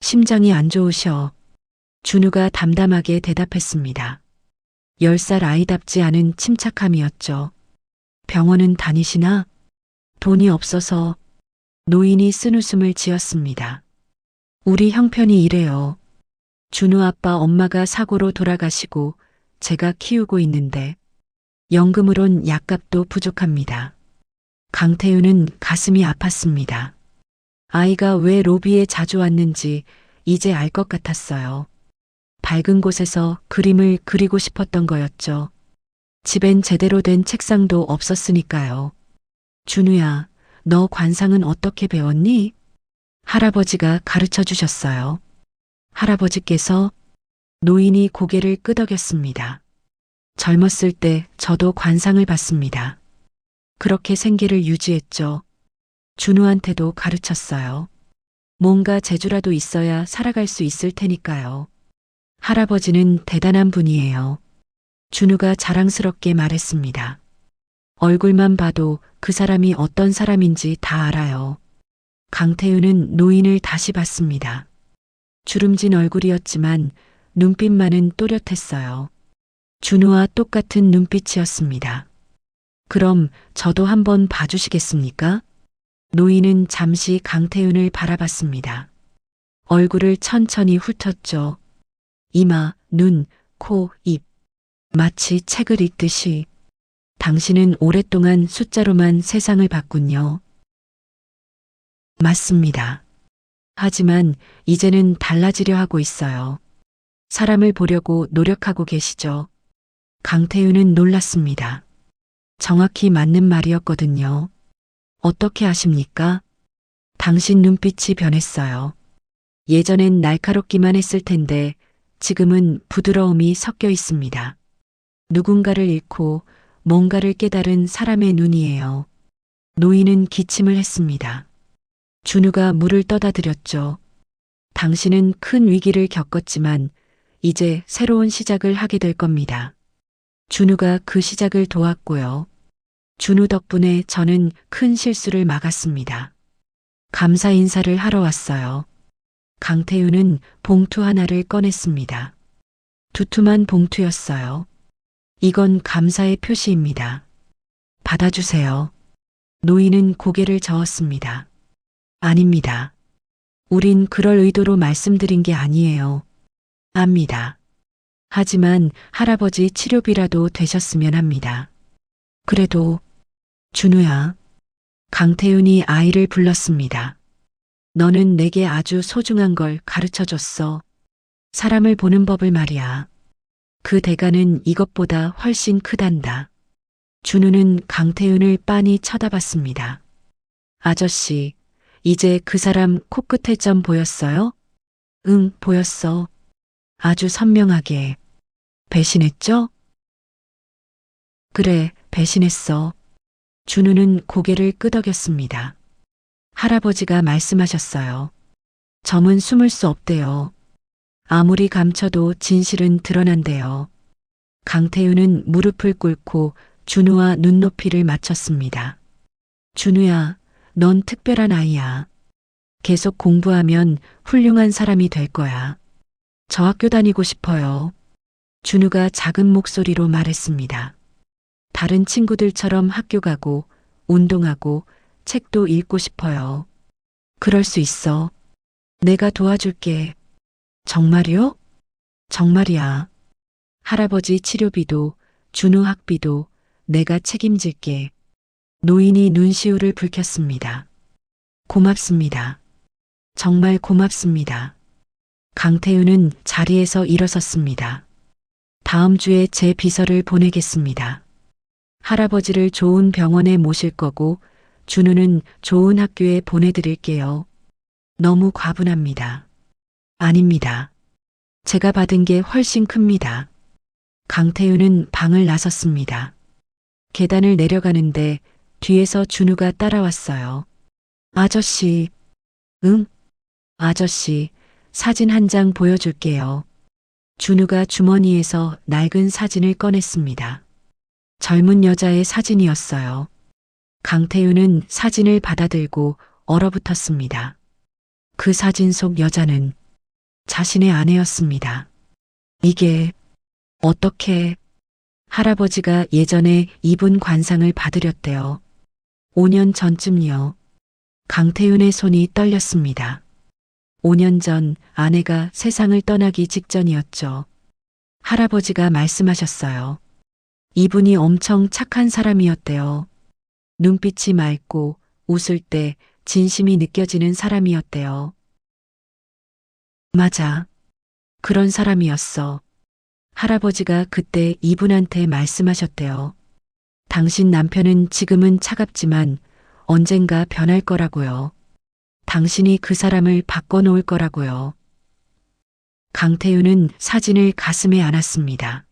심장이 안 좋으셔. 준우가 담담하게 대답했습니다. 10살 아이답지 않은 침착함이었죠. 병원은 다니시나? 돈이 없어서. 노인이 쓴웃음을 지었습니다. 우리 형편이 이래요. 준우 아빠 엄마가 사고로 돌아가시고 제가 키우고 있는데 연금으론 약값도 부족합니다. 강태윤은 가슴이 아팠습니다. 아이가 왜 로비에 자주 왔는지 이제 알 것 같았어요. 밝은 곳에서 그림을 그리고 싶었던 거였죠. 집엔 제대로 된 책상도 없었으니까요. 준우야, 너 관상은 어떻게 배웠니? 할아버지가 가르쳐 주셨어요. 할아버지께서? 노인이 고개를 끄덕였습니다. 젊었을 때 저도 관상을 봤습니다. 그렇게 생계를 유지했죠. 준우한테도 가르쳤어요. 뭔가 재주라도 있어야 살아갈 수 있을 테니까요. 할아버지는 대단한 분이에요. 준우가 자랑스럽게 말했습니다. 얼굴만 봐도 그 사람이 어떤 사람인지 다 알아요. 강태윤은 노인을 다시 봤습니다. 주름진 얼굴이었지만 눈빛만은 또렷했어요. 준우와 똑같은 눈빛이었습니다. 그럼 저도 한번 봐주시겠습니까? 노인은 잠시 강태윤을 바라봤습니다. 얼굴을 천천히 훑었죠. 이마, 눈, 코, 입. 마치 책을 읽듯이. 당신은 오랫동안 숫자로만 세상을 봤군요. 맞습니다. 하지만 이제는 달라지려 하고 있어요. 사람을 보려고 노력하고 계시죠. 강태윤은 놀랐습니다. 정확히 맞는 말이었거든요. 어떻게 아십니까? 당신 눈빛이 변했어요. 예전엔 날카롭기만 했을 텐데 지금은 부드러움이 섞여 있습니다. 누군가를 잃고 뭔가를 깨달은 사람의 눈이에요. 노인은 기침을 했습니다. 준우가 물을 떠다 드렸죠. 당신은 큰 위기를 겪었지만 이제 새로운 시작을 하게 될 겁니다. 준우가 그 시작을 도왔고요. 준우 덕분에 저는 큰 실수를 막았습니다. 감사 인사를 하러 왔어요. 강태윤은 봉투 하나를 꺼냈습니다. 두툼한 봉투였어요. 이건 감사의 표시입니다. 받아주세요. 노인은 고개를 저었습니다. 아닙니다. 우린 그럴 의도로 말씀드린 게 아니에요. 압니다. 하지만 할아버지 치료비라도 되셨으면 합니다. 그래도 준우야. 강태윤이 아이를 불렀습니다. 너는 내게 아주 소중한 걸 가르쳐 줬어. 사람을 보는 법을 말이야. 그 대가는 이것보다 훨씬 크단다. 준우는 강태윤을 빤히 쳐다봤습니다. 아저씨, 이제 그 사람 코끝에 점 보였어요? 응, 보였어. 아주 선명하게. 배신했죠? 그래, 배신했어. 준우는 고개를 끄덕였습니다. 할아버지가 말씀하셨어요. 점은 숨을 수 없대요. 아무리 감춰도 진실은 드러난대요. 강태윤은 무릎을 꿇고 준우와 눈높이를 맞췄습니다. 준우야, 넌 특별한 아이야. 계속 공부하면 훌륭한 사람이 될 거야. 저 학교 다니고 싶어요. 준우가 작은 목소리로 말했습니다. 다른 친구들처럼 학교 가고, 운동하고, 책도 읽고 싶어요. 그럴 수 있어. 내가 도와줄게. 정말이요? 정말이야. 할아버지 치료비도, 준우 학비도 내가 책임질게. 노인이 눈시울을 붉혔습니다. 고맙습니다. 정말 고맙습니다. 강태윤은 자리에서 일어섰습니다. 다음 주에 제 비서를 보내겠습니다. 할아버지를 좋은 병원에 모실 거고 준우는 좋은 학교에 보내드릴게요. 너무 과분합니다. 아닙니다. 제가 받은 게 훨씬 큽니다. 강태윤은 방을 나섰습니다. 계단을 내려가는데 뒤에서 준우가 따라왔어요. 아저씨. 응? 아저씨, 사진 한 장 보여줄게요. 준우가 주머니에서 낡은 사진을 꺼냈습니다. 젊은 여자의 사진이었어요. 강태윤은 사진을 받아들고 얼어붙었습니다. 그 사진 속 여자는 자신의 아내였습니다. 이게 어떻게 할아버지가 예전에 입은 관상을 받으렸대요. 5년 전쯤이요. 강태윤의 손이 떨렸습니다. 5년 전 아내가 세상을 떠나기 직전이었죠. 할아버지가 말씀하셨어요. 이분이 엄청 착한 사람이었대요. 눈빛이 맑고 웃을 때 진심이 느껴지는 사람이었대요. 맞아. 그런 사람이었어. 할아버지가 그때 이분한테 말씀하셨대요. 당신 남편은 지금은 차갑지만 언젠가 변할 거라고요. 당신이 그 사람을 바꿔놓을 거라고요. 강태윤은 사진을 가슴에 안았습니다.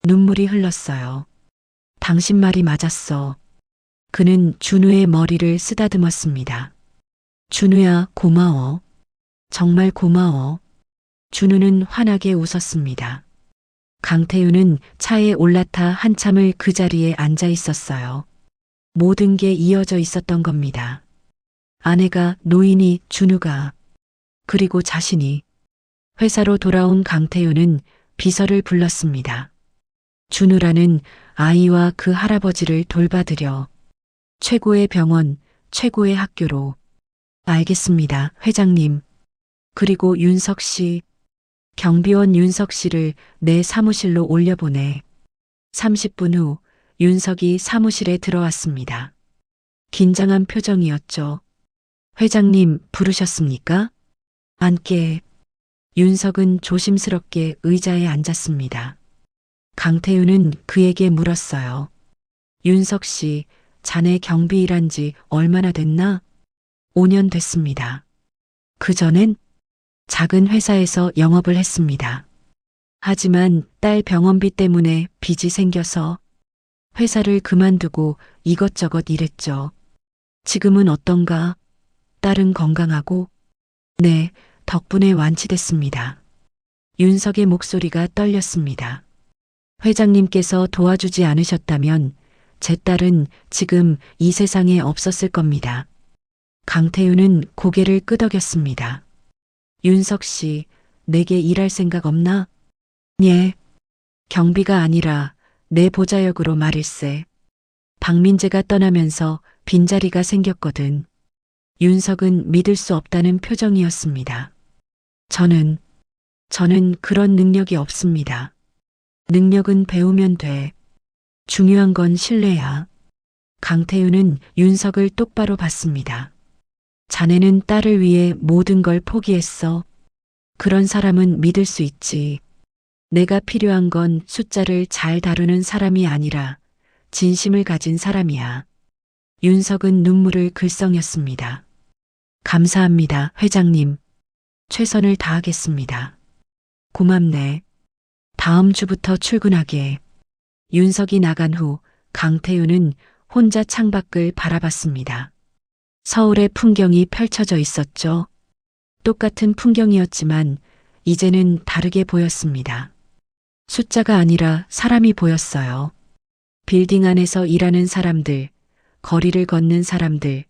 눈물이 흘렀어요. 당신 말이 맞았어. 그는 준우의 머리를 쓰다듬었습니다. 준우야, 고마워. 정말 고마워. 준우는 환하게 웃었습니다. 강태윤은 차에 올라타 한참을 그 자리에 앉아 있었어요. 모든 게 이어져 있었던 겁니다. 아내가, 노인이, 준우가, 그리고 자신이. 회사로 돌아온 강태윤은 비서를 불렀습니다. 준우라는 아이와 그 할아버지를 돌봐드려 최고의 병원, 최고의 학교로. 알겠습니다, 회장님. 그리고 윤석 씨, 경비원 윤석 씨를 내 사무실로 올려보내. 30분 후 윤석이 사무실에 들어왔습니다. 긴장한 표정이었죠. 회장님 부르셨습니까? 앉게. 윤석은 조심스럽게 의자에 앉았습니다. 강태윤은 그에게 물었어요. 윤석 씨, 자네 경비 일한 지 얼마나 됐나? 5년 됐습니다. 그전엔 작은 회사에서 영업을 했습니다. 하지만 딸 병원비 때문에 빚이 생겨서 회사를 그만두고 이것저것 일했죠. 지금은 어떤가? 딸은 건강하고? 네, 덕분에 완치됐습니다. 윤석의 목소리가 떨렸습니다. 회장님께서 도와주지 않으셨다면 제 딸은 지금 이 세상에 없었을 겁니다. 강태윤은 고개를 끄덕였습니다. 윤석 씨, 내게 일할 생각 없나? 예. 경비가 아니라 내 보좌역으로 말일세. 박민재가 떠나면서 빈자리가 생겼거든. 윤석은 믿을 수 없다는 표정이었습니다. 저는 그런 능력이 없습니다. 능력은 배우면 돼. 중요한 건 신뢰야. 강태윤은 윤석을 똑바로 봤습니다. 자네는 딸을 위해 모든 걸 포기했어. 그런 사람은 믿을 수 있지. 내가 필요한 건 숫자를 잘 다루는 사람이 아니라 진심을 가진 사람이야. 윤석은 눈물을 글썽였습니다. 감사합니다, 회장님. 최선을 다하겠습니다. 고맙네. 다음 주부터 출근하게. 윤석이 나간 후 강태윤은 혼자 창밖을 바라봤습니다. 서울의 풍경이 펼쳐져 있었죠. 똑같은 풍경이었지만 이제는 다르게 보였습니다. 숫자가 아니라 사람이 보였어요. 빌딩 안에서 일하는 사람들, 거리를 걷는 사람들,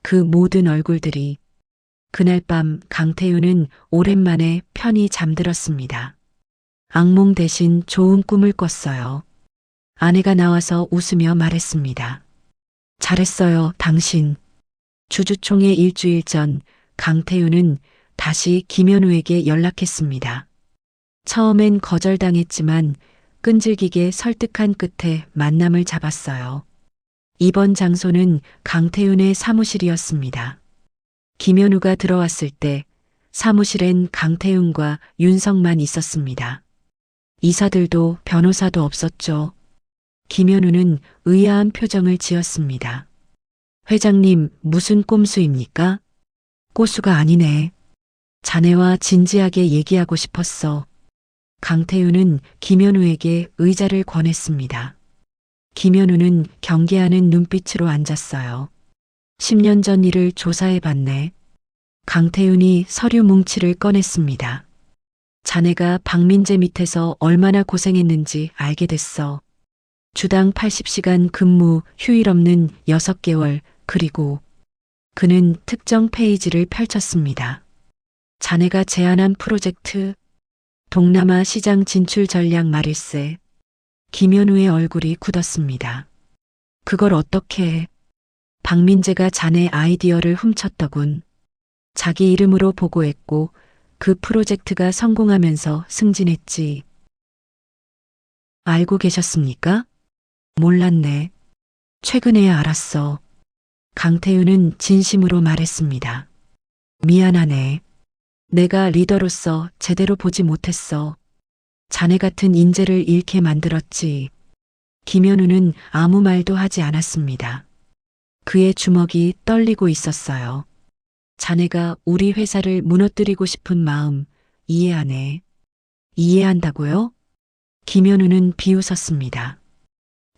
그 모든 얼굴들이. 그날 밤 강태윤은 오랜만에 편히 잠들었습니다. 악몽 대신 좋은 꿈을 꿨어요. 아내가 나와서 웃으며 말했습니다. 잘했어요, 당신. 주주총회 일주일 전 강태윤은 다시 김현우에게 연락했습니다. 처음엔 거절당했지만 끈질기게 설득한 끝에 만남을 잡았어요. 이번 장소는 강태윤의 사무실이었습니다. 김현우가 들어왔을 때 사무실엔 강태윤과 윤석만 있었습니다. 이사들도 변호사도 없었죠. 김현우는 의아한 표정을 지었습니다. 회장님, 무슨 꼼수입니까? 꼬수가 아니네. 자네와 진지하게 얘기하고 싶었어. 강태윤은 김현우에게 의자를 권했습니다. 김현우는 경계하는 눈빛으로 앉았어요. 10년 전 일을 조사해봤네. 강태윤이 서류 뭉치를 꺼냈습니다. 자네가 박민재 밑에서 얼마나 고생했는지 알게 됐어. 주당 80시간 근무, 휴일 없는 6개월, 그리고 그는 특정 페이지를 펼쳤습니다. 자네가 제안한 프로젝트, 동남아 시장 진출 전략 말일세. 김현우의 얼굴이 굳었습니다. 그걸 어떻게 해? 박민재가 자네 아이디어를 훔쳤더군. 자기 이름으로 보고했고 그 프로젝트가 성공하면서 승진했지. 알고 계셨습니까? 몰랐네. 최근에야 알았어. 강태윤은 진심으로 말했습니다. 미안하네. 내가 리더로서 제대로 보지 못했어. 자네 같은 인재를 잃게 만들었지. 김현우는 아무 말도 하지 않았습니다. 그의 주먹이 떨리고 있었어요. 자네가 우리 회사를 무너뜨리고 싶은 마음 이해하네. 이해한다고요? 김현우는 비웃었습니다.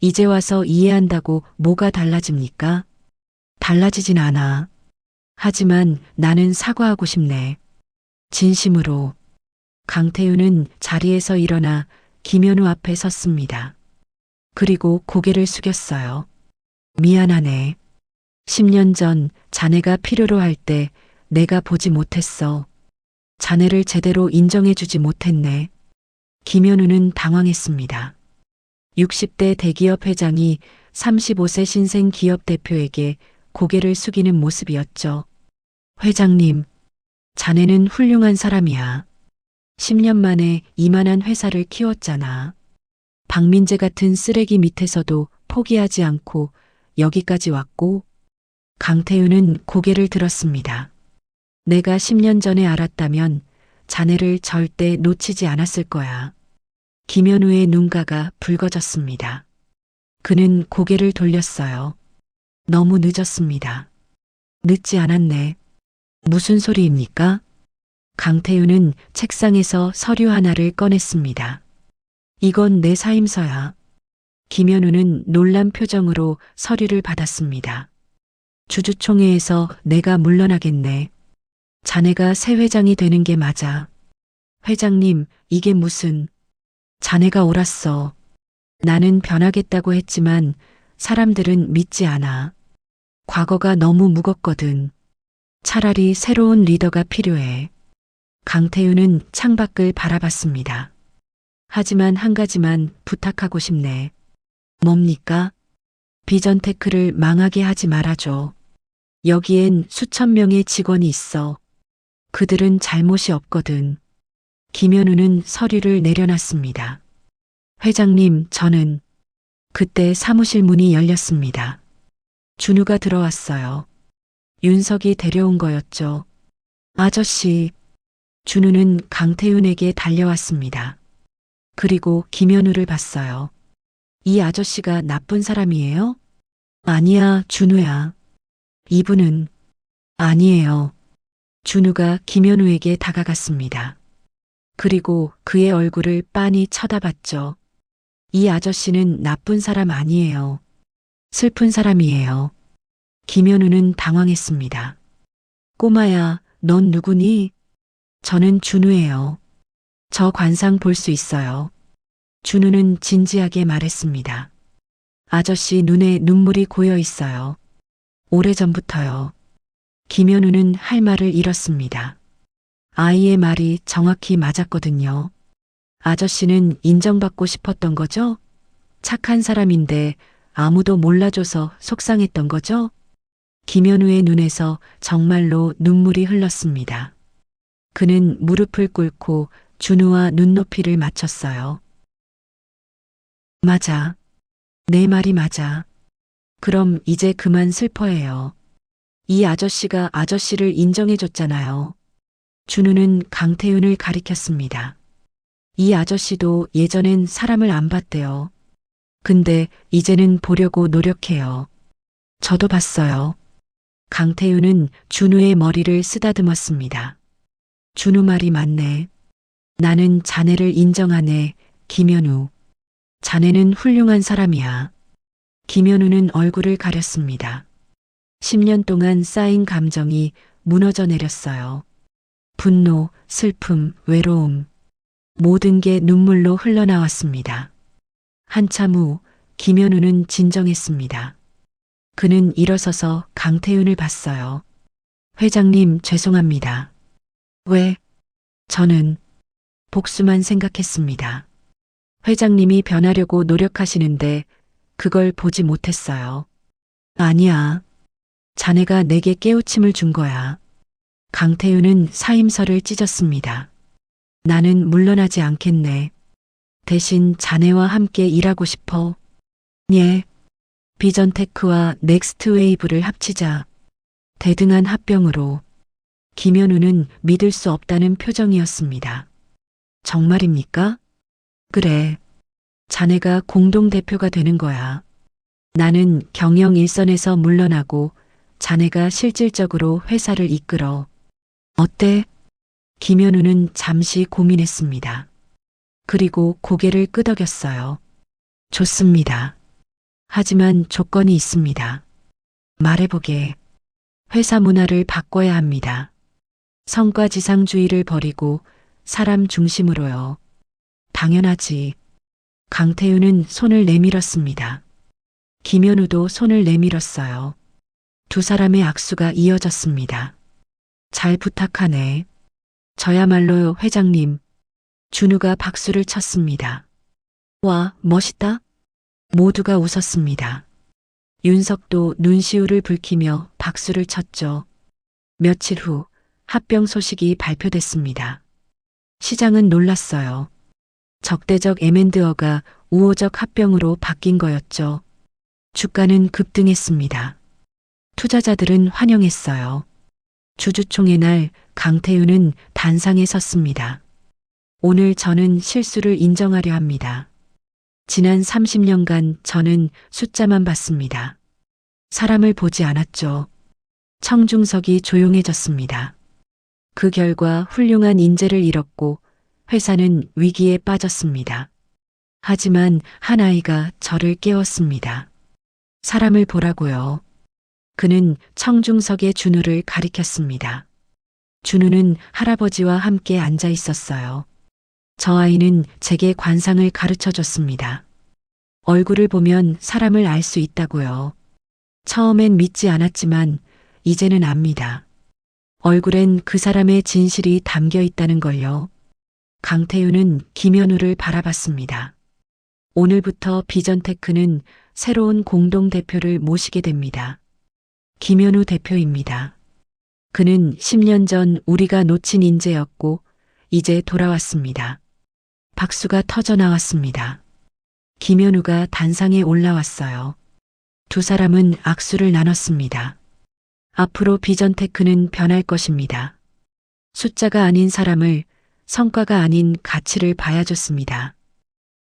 이제 와서 이해한다고 뭐가 달라집니까? 달라지진 않아. 하지만 나는 사과하고 싶네. 진심으로. 강태윤은 자리에서 일어나 김현우 앞에 섰습니다. 그리고 고개를 숙였어요. 미안하네. 10년 전 자네가 필요로 할 때 내가 보지 못했어. 자네를 제대로 인정해주지 못했네. 김현우는 당황했습니다. 60대 대기업 회장이 35세 신생 기업 대표에게 고개를 숙이는 모습이었죠. 회장님, 자네는 훌륭한 사람이야. 10년 만에 이만한 회사를 키웠잖아. 박민재 같은 쓰레기 밑에서도 포기하지 않고 여기까지 왔고. 강태윤은 고개를 들었습니다. 내가 10년 전에 알았다면 자네를 절대 놓치지 않았을 거야. 김현우의 눈가가 붉어졌습니다. 그는 고개를 돌렸어요. 너무 늦었습니다. 늦지 않았네. 무슨 소리입니까? 강태윤은 책상에서 서류 하나를 꺼냈습니다. 이건 내 사임서야. 김현우는 놀란 표정으로 서류를 받았습니다. 주주총회에서 내가 물러나겠네. 자네가 새 회장이 되는 게 맞아. 회장님, 이게 무슨... 자네가 옳았어. 나는 변하겠다고 했지만 사람들은 믿지 않아. 과거가 너무 무겁거든. 차라리 새로운 리더가 필요해. 강태윤은 창밖을 바라봤습니다. 하지만 한 가지만 부탁하고 싶네. 뭡니까? 비전테크를 망하게 하지 말아줘. 여기엔 수천 명의 직원이 있어. 그들은 잘못이 없거든. 김현우는 서류를 내려놨습니다. 회장님, 저는 그때 사무실 문이 열렸습니다. 준우가 들어왔어요. 윤석이 데려온 거였죠. 아저씨. 준우는 강태윤에게 달려왔습니다. 그리고 김현우를 봤어요. 이 아저씨가 나쁜 사람이에요? 아니야, 준우야. 이분은 아니에요. 준우가 김현우에게 다가갔습니다. 그리고 그의 얼굴을 빤히 쳐다봤죠. 이 아저씨는 나쁜 사람 아니에요. 슬픈 사람이에요. 김현우는 당황했습니다. 꼬마야, 넌 누구니? 저는 준우예요. 저 관상 볼 수 있어요. 준우는 진지하게 말했습니다. 아저씨 눈에 눈물이 고여 있어요. 오래전부터요. 김현우는 할 말을 잃었습니다. 아이의 말이 정확히 맞았거든요. 아저씨는 인정받고 싶었던 거죠? 착한 사람인데 아무도 몰라줘서 속상했던 거죠? 김현우의 눈에서 정말로 눈물이 흘렀습니다. 그는 무릎을 꿇고 준우와 눈높이를 맞췄어요. 맞아. 내 말이 맞아. 그럼 이제 그만 슬퍼해요. 이 아저씨가 아저씨를 인정해줬잖아요. 준우는 강태윤을 가리켰습니다. 이 아저씨도 예전엔 사람을 안 봤대요. 근데 이제는 보려고 노력해요. 저도 봤어요. 강태윤은 준우의 머리를 쓰다듬었습니다. 준우 말이 맞네. 나는 자네를 인정하네, 김현우. 자네는 훌륭한 사람이야. 김현우는 얼굴을 가렸습니다. 10년 동안 쌓인 감정이 무너져 내렸어요. 분노, 슬픔, 외로움. 모든 게 눈물로 흘러나왔습니다. 한참 후 김현우는 진정했습니다. 그는 일어서서 강태윤을 봤어요. 회장님, 죄송합니다. 왜? 저는 복수만 생각했습니다. 회장님이 변하려고 노력하시는데 그걸 보지 못했어요. 아니야. 자네가 내게 깨우침을 준 거야. 강태윤은 사임서를 찢었습니다. 나는 물러나지 않겠네. 대신 자네와 함께 일하고 싶어. 예. 비전테크와 넥스트웨이브를 합치자. 대등한 합병으로. 김현우는 믿을 수 없다는 표정이었습니다. 정말입니까? 그래. 자네가 공동대표가 되는 거야. 나는 경영 일선에서 물러나고 자네가 실질적으로 회사를 이끌어. 어때? 김현우는 잠시 고민했습니다. 그리고 고개를 끄덕였어요. 좋습니다. 하지만 조건이 있습니다. 말해보게. 회사 문화를 바꿔야 합니다. 성과지상주의를 버리고 사람 중심으로요. 당연하지. 강태윤은 손을 내밀었습니다. 김현우도 손을 내밀었어요. 두 사람의 악수가 이어졌습니다. 잘 부탁하네. 저야말로요, 회장님. 준우가 박수를 쳤습니다. 와, 멋있다. 모두가 웃었습니다. 윤석도 눈시울을 붉히며 박수를 쳤죠. 며칠 후 합병 소식이 발표됐습니다. 시장은 놀랐어요. 적대적 M&A가 우호적 합병으로 바뀐 거였죠. 주가는 급등했습니다. 투자자들은 환영했어요. 주주총회 날 강태윤은 단상에 섰습니다. 오늘 저는 실수를 인정하려 합니다. 지난 30년간 저는 숫자만 봤습니다. 사람을 보지 않았죠. 청중석이 조용해졌습니다. 그 결과 훌륭한 인재를 잃었고 회사는 위기에 빠졌습니다. 하지만 한 아이가 저를 깨웠습니다. 사람을 보라고요. 그는 청중석의 준우를 가리켰습니다. 준우는 할아버지와 함께 앉아 있었어요. 저 아이는 제게 관상을 가르쳐 줬습니다. 얼굴을 보면 사람을 알 수 있다고요. 처음엔 믿지 않았지만 이제는 압니다. 얼굴엔 그 사람의 진실이 담겨 있다는 걸요. 강태윤은 김현우를 바라봤습니다. 오늘부터 비전테크는 새로운 공동대표를 모시게 됩니다. 김현우 대표입니다. 그는 10년 전 우리가 놓친 인재였고 이제 돌아왔습니다. 박수가 터져 나왔습니다. 김현우가 단상에 올라왔어요. 두 사람은 악수를 나눴습니다. 앞으로 비전테크는 변할 것입니다. 숫자가 아닌 사람을, 성과가 아닌 가치를 봐야겠습니다.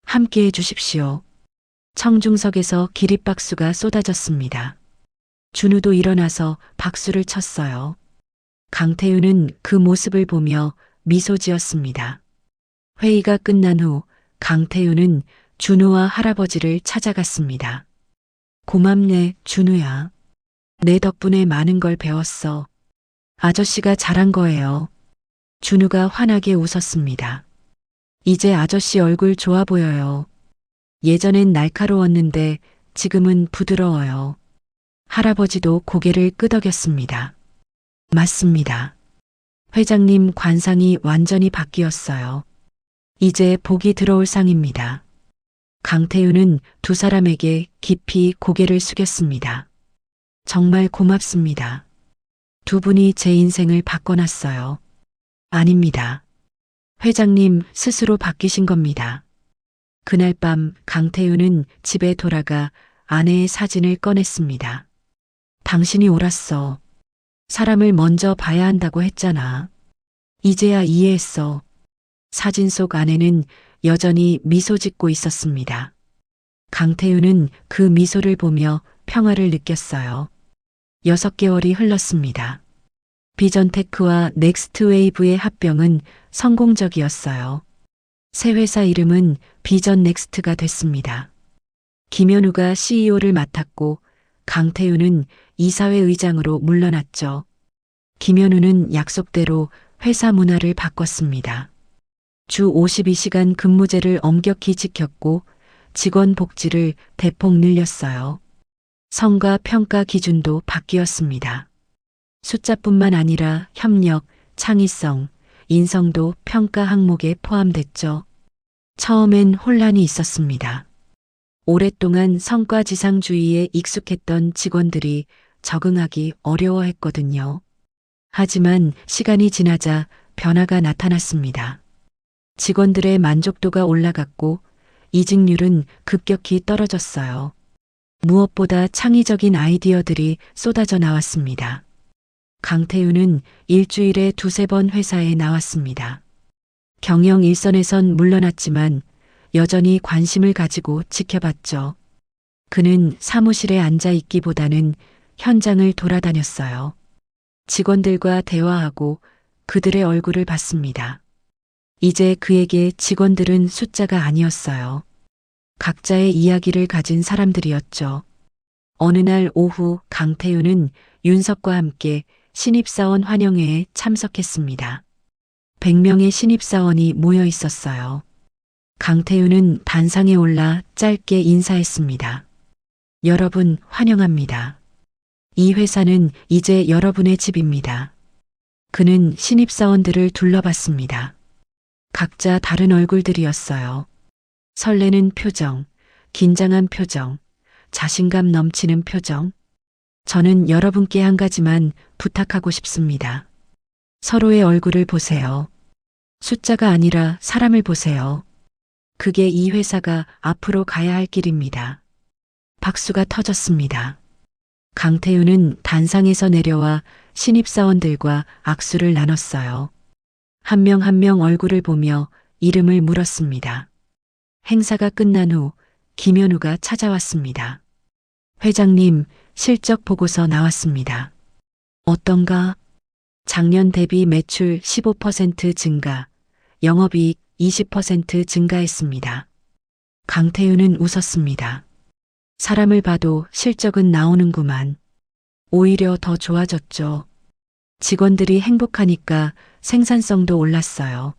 함께 해주십시오. 청중석에서 기립박수가 쏟아졌습니다. 준우도 일어나서 박수를 쳤어요. 강태윤은 그 모습을 보며 미소 지었습니다. 회의가 끝난 후 강태윤은 준우와 할아버지를 찾아갔습니다. 고맙네, 준우야. 내 덕분에 많은 걸 배웠어. 아저씨가 잘한 거예요. 준우가 환하게 웃었습니다. 이제 아저씨 얼굴 좋아 보여요. 예전엔 날카로웠는데 지금은 부드러워요. 할아버지도 고개를 끄덕였습니다. 맞습니다. 회장님 관상이 완전히 바뀌었어요. 이제 복이 들어올 상입니다. 강태윤은 두 사람에게 깊이 고개를 숙였습니다. 정말 고맙습니다. 두 분이 제 인생을 바꿔놨어요. 아닙니다. 회장님 스스로 바뀌신 겁니다. 그날 밤 강태윤은 집에 돌아가 아내의 사진을 꺼냈습니다. 당신이 옳았어. 사람을 먼저 봐야 한다고 했잖아. 이제야 이해했어. 사진 속 아내는 여전히 미소 짓고 있었습니다. 강태윤은 그 미소를 보며 평화를 느꼈어요. 6개월이 흘렀습니다. 비전테크와 넥스트웨이브의 합병은 성공적이었어요. 새 회사 이름은 비전넥스트가 됐습니다. 김현우가 CEO를 맡았고 강태윤은 이사회 의장으로 물러났죠. 김현우는 약속대로 회사 문화를 바꿨습니다. 주 52시간 근무제를 엄격히 지켰고 직원 복지를 대폭 늘렸어요. 성과 평가 기준도 바뀌었습니다. 숫자뿐만 아니라 협력, 창의성, 인성도 평가 항목에 포함됐죠. 처음엔 혼란이 있었습니다. 오랫동안 성과지상주의에 익숙했던 직원들이 적응하기 어려워했거든요. 하지만 시간이 지나자 변화가 나타났습니다. 직원들의 만족도가 올라갔고 이직률은 급격히 떨어졌어요. 무엇보다 창의적인 아이디어들이 쏟아져 나왔습니다. 강태윤은 일주일에 2~3번 회사에 나왔습니다. 경영 일선에선 물러났지만 여전히 관심을 가지고 지켜봤죠. 그는 사무실에 앉아 있기보다는 현장을 돌아다녔어요. 직원들과 대화하고 그들의 얼굴을 봤습니다. 이제 그에게 직원들은 숫자가 아니었어요. 각자의 이야기를 가진 사람들이었죠. 어느 날 오후 강태윤은 윤석과 함께 신입사원 환영회에 참석했습니다. 100명의 신입사원이 모여 있었어요. 강태윤은 단상에 올라 짧게 인사했습니다. 여러분 환영합니다. 이 회사는 이제 여러분의 집입니다. 그는 신입사원들을 둘러봤습니다. 각자 다른 얼굴들이었어요. 설레는 표정, 긴장한 표정, 자신감 넘치는 표정. 저는 여러분께 한 가지만 부탁하고 싶습니다. 서로의 얼굴을 보세요. 숫자가 아니라 사람을 보세요. 그게 이 회사가 앞으로 가야 할 길입니다. 박수가 터졌습니다. 강태윤은 단상에서 내려와 신입사원들과 악수를 나눴어요. 한 명 한 명 얼굴을 보며 이름을 물었습니다. 행사가 끝난 후 김현우가 찾아왔습니다. 회장님, 실적 보고서 나왔습니다. 어떤가? 작년 대비 매출 15% 증가, 영업이익 20% 증가했습니다. 강태윤은 웃었습니다. 사람을 봐도 실적은 나오는구만. 오히려 더 좋아졌죠. 직원들이 행복하니까 생산성도 올랐어요.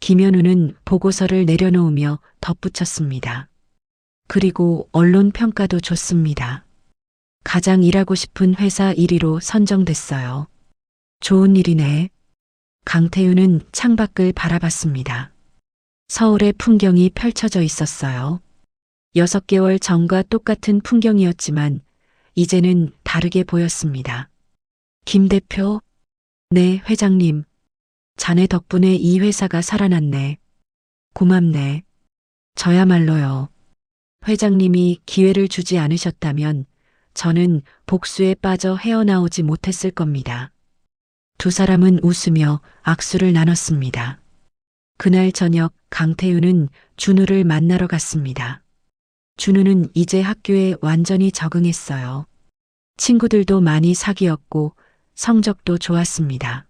김현우는 보고서를 내려놓으며 덧붙였습니다. 그리고 언론 평가도 좋습니다. 가장 일하고 싶은 회사 1위로 선정됐어요. 좋은 일이네. 강태윤은 창밖을 바라봤습니다. 서울의 풍경이 펼쳐져 있었어요. 6개월 전과 똑같은 풍경이었지만 이제는 다르게 보였습니다. 김 대표, 네, 회장님. 자네 덕분에 이 회사가 살아났네. 고맙네. 저야말로요. 회장님이 기회를 주지 않으셨다면 저는 복수에 빠져 헤어나오지 못했을 겁니다. 두 사람은 웃으며 악수를 나눴습니다. 그날 저녁 강태윤은 준우를 만나러 갔습니다. 준우는 이제 학교에 완전히 적응했어요. 친구들도 많이 사귀었고 성적도 좋았습니다.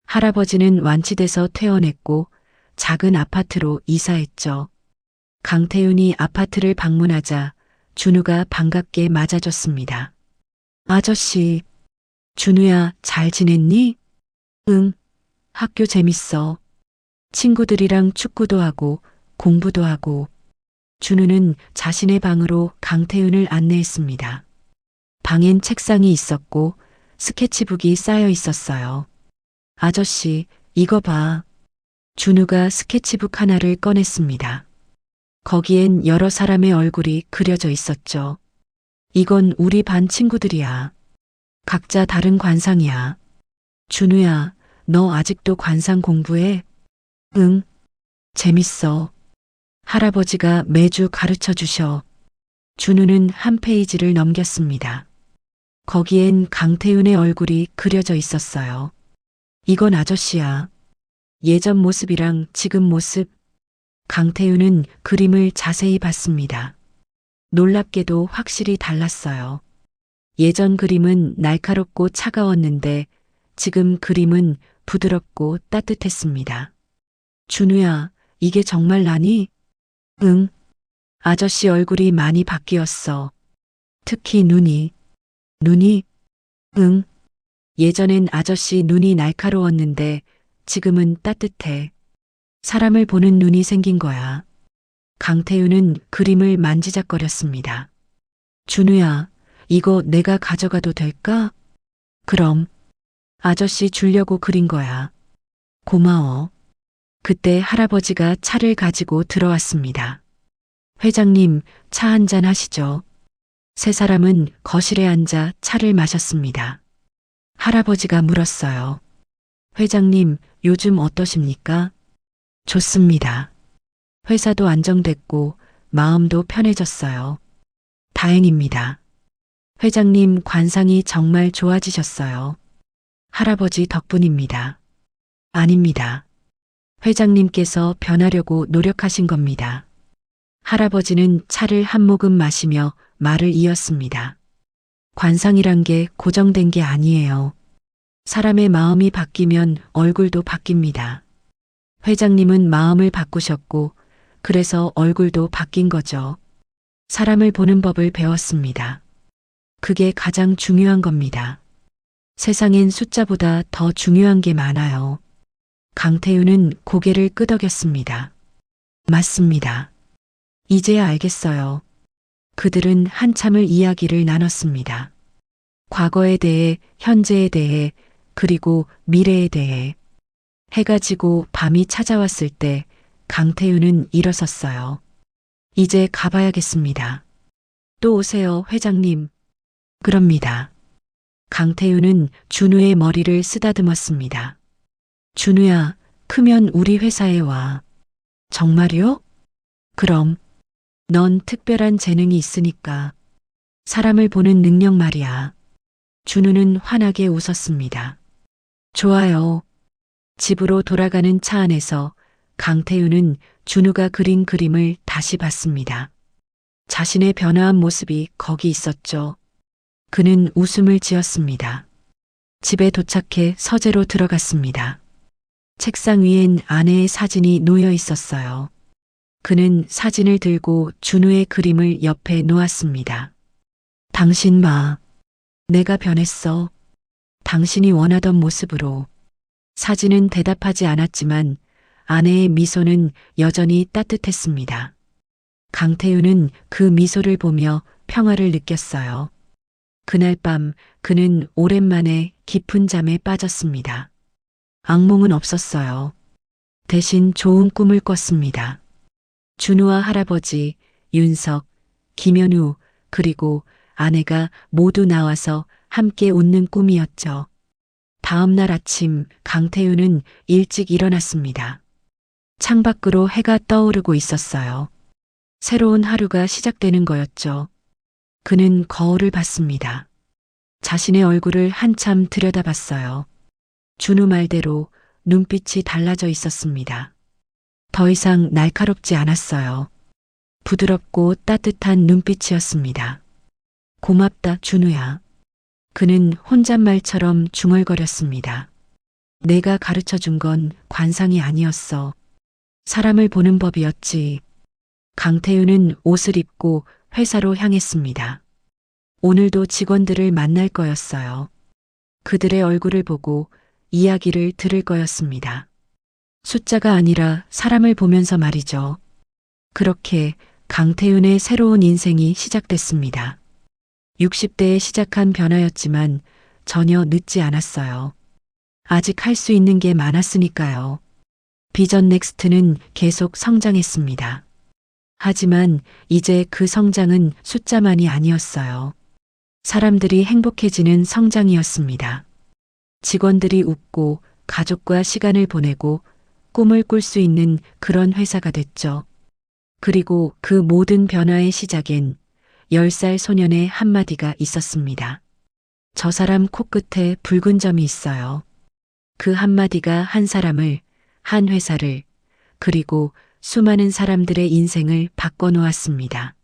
할아버지는 완치돼서 퇴원했고 작은 아파트로 이사했죠. 강태윤이 아파트를 방문하자 준우가 반갑게 맞아줬습니다. 아저씨, 준우야, 잘 지냈니? 응, 학교 재밌어. 친구들이랑 축구도 하고 공부도 하고. 준우는 자신의 방으로 강태윤을 안내했습니다. 방엔 책상이 있었고 스케치북이 쌓여 있었어요. 아저씨, 이거 봐. 준우가 스케치북 하나를 꺼냈습니다. 거기엔 여러 사람의 얼굴이 그려져 있었죠. 이건 우리 반 친구들이야. 각자 다른 관상이야. 준우야, 너 아직도 관상 공부해? 응, 재밌어. 할아버지가 매주 가르쳐 주셔. 준우는 한 페이지를 넘겼습니다. 거기엔 강태윤의 얼굴이 그려져 있었어요. 이건 아저씨야. 예전 모습이랑 지금 모습. 강태윤은 그림을 자세히 봤습니다. 놀랍게도 확실히 달랐어요. 예전 그림은 날카롭고 차가웠는데 지금 그림은 부드럽고 따뜻했습니다. 준우야, 이게 정말 나니? 응. 아저씨 얼굴이 많이 바뀌었어. 특히 눈이. 눈이? 응. 예전엔 아저씨 눈이 날카로웠는데 지금은 따뜻해. 사람을 보는 눈이 생긴 거야. 강태윤은 그림을 만지작거렸습니다. 준우야, 이거 내가 가져가도 될까? 그럼. 아저씨 주려고 그린 거야. 고마워. 그때 할아버지가 차를 가지고 들어왔습니다. 회장님, 차 한잔 하시죠. 세 사람은 거실에 앉아 차를 마셨습니다. 할아버지가 물었어요. 회장님, 요즘 어떠십니까? 좋습니다. 회사도 안정됐고 마음도 편해졌어요. 다행입니다. 회장님 관상이 정말 좋아지셨어요. 할아버지 덕분입니다. 아닙니다. 회장님께서 변하려고 노력하신 겁니다. 할아버지는 차를 한 모금 마시며 말을 이었습니다. 관상이란 게 고정된 게 아니에요. 사람의 마음이 바뀌면 얼굴도 바뀝니다. 회장님은 마음을 바꾸셨고 그래서 얼굴도 바뀐 거죠. 사람을 보는 법을 배웠습니다. 그게 가장 중요한 겁니다. 세상엔 숫자보다 더 중요한 게 많아요. 강태윤은 고개를 끄덕였습니다. 맞습니다. 이제야 알겠어요. 그들은 한참을 이야기를 나눴습니다. 과거에 대해, 현재에 대해, 그리고 미래에 대해. 해가 지고 밤이 찾아왔을 때 강태윤은 일어섰어요. 이제 가봐야겠습니다. 또 오세요, 회장님. 그럽니다. 강태윤은 준우의 머리를 쓰다듬었습니다. 준우야, 크면 우리 회사에 와. 정말요? 그럼. 넌 특별한 재능이 있으니까. 사람을 보는 능력 말이야. 준우는 환하게 웃었습니다. 좋아요. 집으로 돌아가는 차 안에서 강태윤은 준우가 그린 그림을 다시 봤습니다. 자신의 변화한 모습이 거기 있었죠. 그는 웃음을 지었습니다. 집에 도착해 서재로 들어갔습니다. 책상 위엔 아내의 사진이 놓여 있었어요. 그는 사진을 들고 준우의 그림을 옆에 놓았습니다. 당신 봐. 내가 변했어. 당신이 원하던 모습으로. 사진은 대답하지 않았지만 아내의 미소는 여전히 따뜻했습니다. 강태윤은 그 미소를 보며 평화를 느꼈어요. 그날 밤 그는 오랜만에 깊은 잠에 빠졌습니다. 악몽은 없었어요. 대신 좋은 꿈을 꿨습니다. 준우와 할아버지, 윤석, 김현우, 그리고 아내가 모두 나와서 함께 웃는 꿈이었죠. 다음 날 아침 강태윤은 일찍 일어났습니다. 창밖으로 해가 떠오르고 있었어요. 새로운 하루가 시작되는 거였죠. 그는 거울을 봤습니다. 자신의 얼굴을 한참 들여다봤어요. 준우 말대로 눈빛이 달라져 있었습니다. 더 이상 날카롭지 않았어요. 부드럽고 따뜻한 눈빛이었습니다. 고맙다, 준우야. 그는 혼잣말처럼 중얼거렸습니다. 내가 가르쳐 준 건 관상이 아니었어. 사람을 보는 법이었지. 강태윤은 옷을 입고 회사로 향했습니다. 오늘도 직원들을 만날 거였어요. 그들의 얼굴을 보고 이야기를 들을 거였습니다. 숫자가 아니라 사람을 보면서 말이죠. 그렇게 강태윤의 새로운 인생이 시작됐습니다. 60대에 시작한 변화였지만 전혀 늦지 않았어요. 아직 할 수 있는 게 많았으니까요. 비전 넥스트는 계속 성장했습니다. 하지만 이제 그 성장은 숫자만이 아니었어요. 사람들이 행복해지는 성장이었습니다. 직원들이 웃고 가족과 시간을 보내고 꿈을 꿀 수 있는 그런 회사가 됐죠. 그리고 그 모든 변화의 시작엔 10살 소년의 한마디가 있었습니다. 저 사람 코끝에 붉은 점이 있어요. 그 한마디가 한 사람을, 한 회사를, 그리고 수많은 사람들의 인생을 바꿔놓았습니다.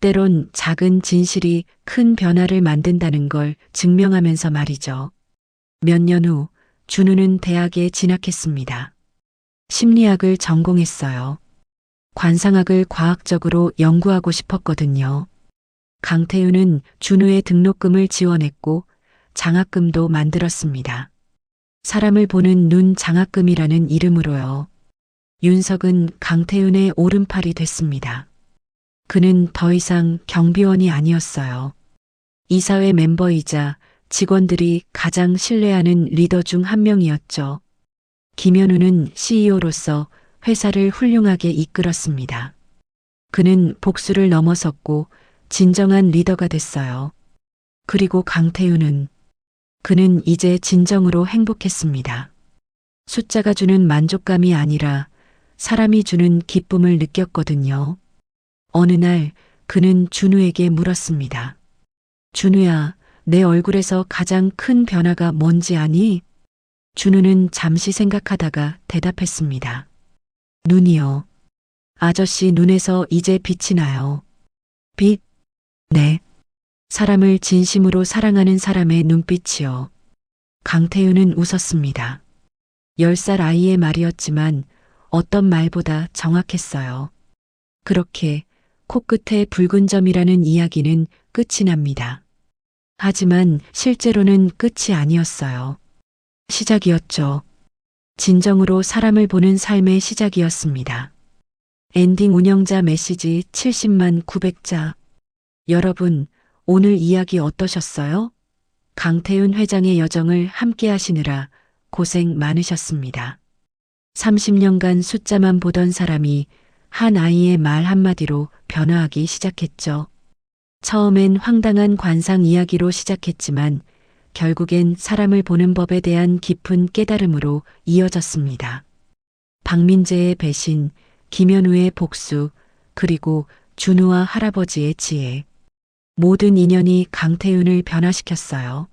때론 작은 진실이 큰 변화를 만든다는 걸 증명하면서 말이죠. 몇 년 후 준우는 대학에 진학했습니다. 심리학을 전공했어요. 관상학을 과학적으로 연구하고 싶었거든요. 강태윤은 준우의 등록금을 지원했고 장학금도 만들었습니다. 사람을 보는 눈 장학금이라는 이름으로요. 윤석은 강태윤의 오른팔이 됐습니다. 그는 더 이상 경비원이 아니었어요. 이사회 멤버이자 직원들이 가장 신뢰하는 리더 중 한 명이었죠. 김현우는 CEO로서 회사를 훌륭하게 이끌었습니다. 그는 복수를 넘어섰고 진정한 리더가 됐어요. 그리고 강태윤은 그는 이제 진정으로 행복했습니다. 숫자가 주는 만족감이 아니라 사람이 주는 기쁨을 느꼈거든요. 어느 날 그는 준우에게 물었습니다. 준우야, 내 얼굴에서 가장 큰 변화가 뭔지 아니? 준우는 잠시 생각하다가 대답했습니다. 눈이요. 아저씨 눈에서 이제 빛이 나요. 빛? 네. 사람을 진심으로 사랑하는 사람의 눈빛이요. 강태윤은 웃었습니다. 10살 아이의 말이었지만 어떤 말보다 정확했어요. 그렇게 코끝에 붉은 점이라는 이야기는 끝이 납니다. 하지만 실제로는 끝이 아니었어요. 시작이었죠. 진정으로 사람을 보는 삶의 시작이었습니다. 엔딩 운영자 메시지 70만 900자. 여러분, 오늘 이야기 어떠셨어요? 강태윤 회장의 여정을 함께 하시느라 고생 많으셨습니다. 30년간 숫자만 보던 사람이 한 아이의 말 한마디로 변화하기 시작했죠. 처음엔 황당한 관상 이야기로 시작했지만 결국엔 사람을 보는 법에 대한 깊은 깨달음으로 이어졌습니다. 박민재의 배신, 김현우의 복수, 그리고 준우와 할아버지의 지혜. 모든 인연이 강태윤을 변화시켰어요.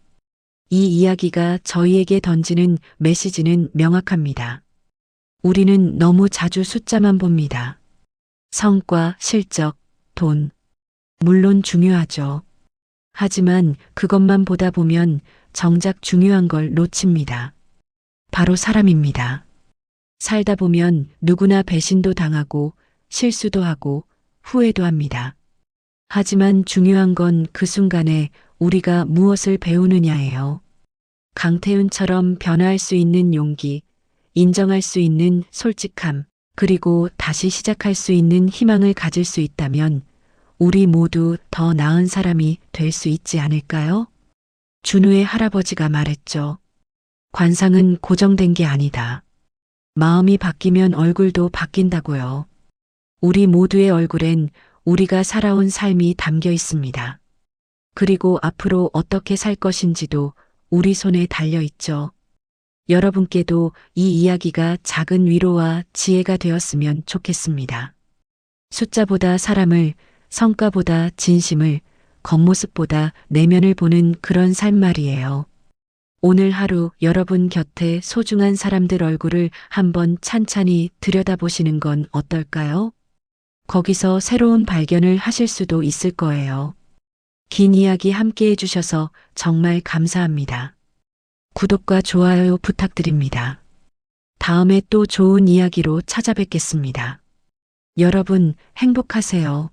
이 이야기가 저희에게 던지는 메시지는 명확합니다. 우리는 너무 자주 숫자만 봅니다. 성과, 실적, 돈. 물론 중요하죠. 하지만 그것만 보다 보면 정작 중요한 걸 놓칩니다. 바로 사람입니다. 살다 보면 누구나 배신도 당하고 실수도 하고 후회도 합니다. 하지만 중요한 건 그 순간에 우리가 무엇을 배우느냐예요. 강태윤처럼 변화할 수 있는 용기, 인정할 수 있는 솔직함, 그리고 다시 시작할 수 있는 희망을 가질 수 있다면 우리 모두 더 나은 사람이 될 수 있지 않을까요? 준우의 할아버지가 말했죠. 관상은 고정된 게 아니다. 마음이 바뀌면 얼굴도 바뀐다고요. 우리 모두의 얼굴엔 우리가 살아온 삶이 담겨 있습니다. 그리고 앞으로 어떻게 살 것인지도 우리 손에 달려 있죠. 여러분께도 이 이야기가 작은 위로와 지혜가 되었으면 좋겠습니다. 숫자보다 사람을, 성과보다 진심을, 겉모습보다 내면을 보는 그런 삶 말이에요. 오늘 하루 여러분 곁에 소중한 사람들 얼굴을 한번 찬찬히 들여다보시는 건 어떨까요? 거기서 새로운 발견을 하실 수도 있을 거예요. 긴 이야기 함께 해주셔서 정말 감사합니다. 구독과 좋아요 부탁드립니다. 다음에 또 좋은 이야기로 찾아뵙겠습니다. 여러분 행복하세요.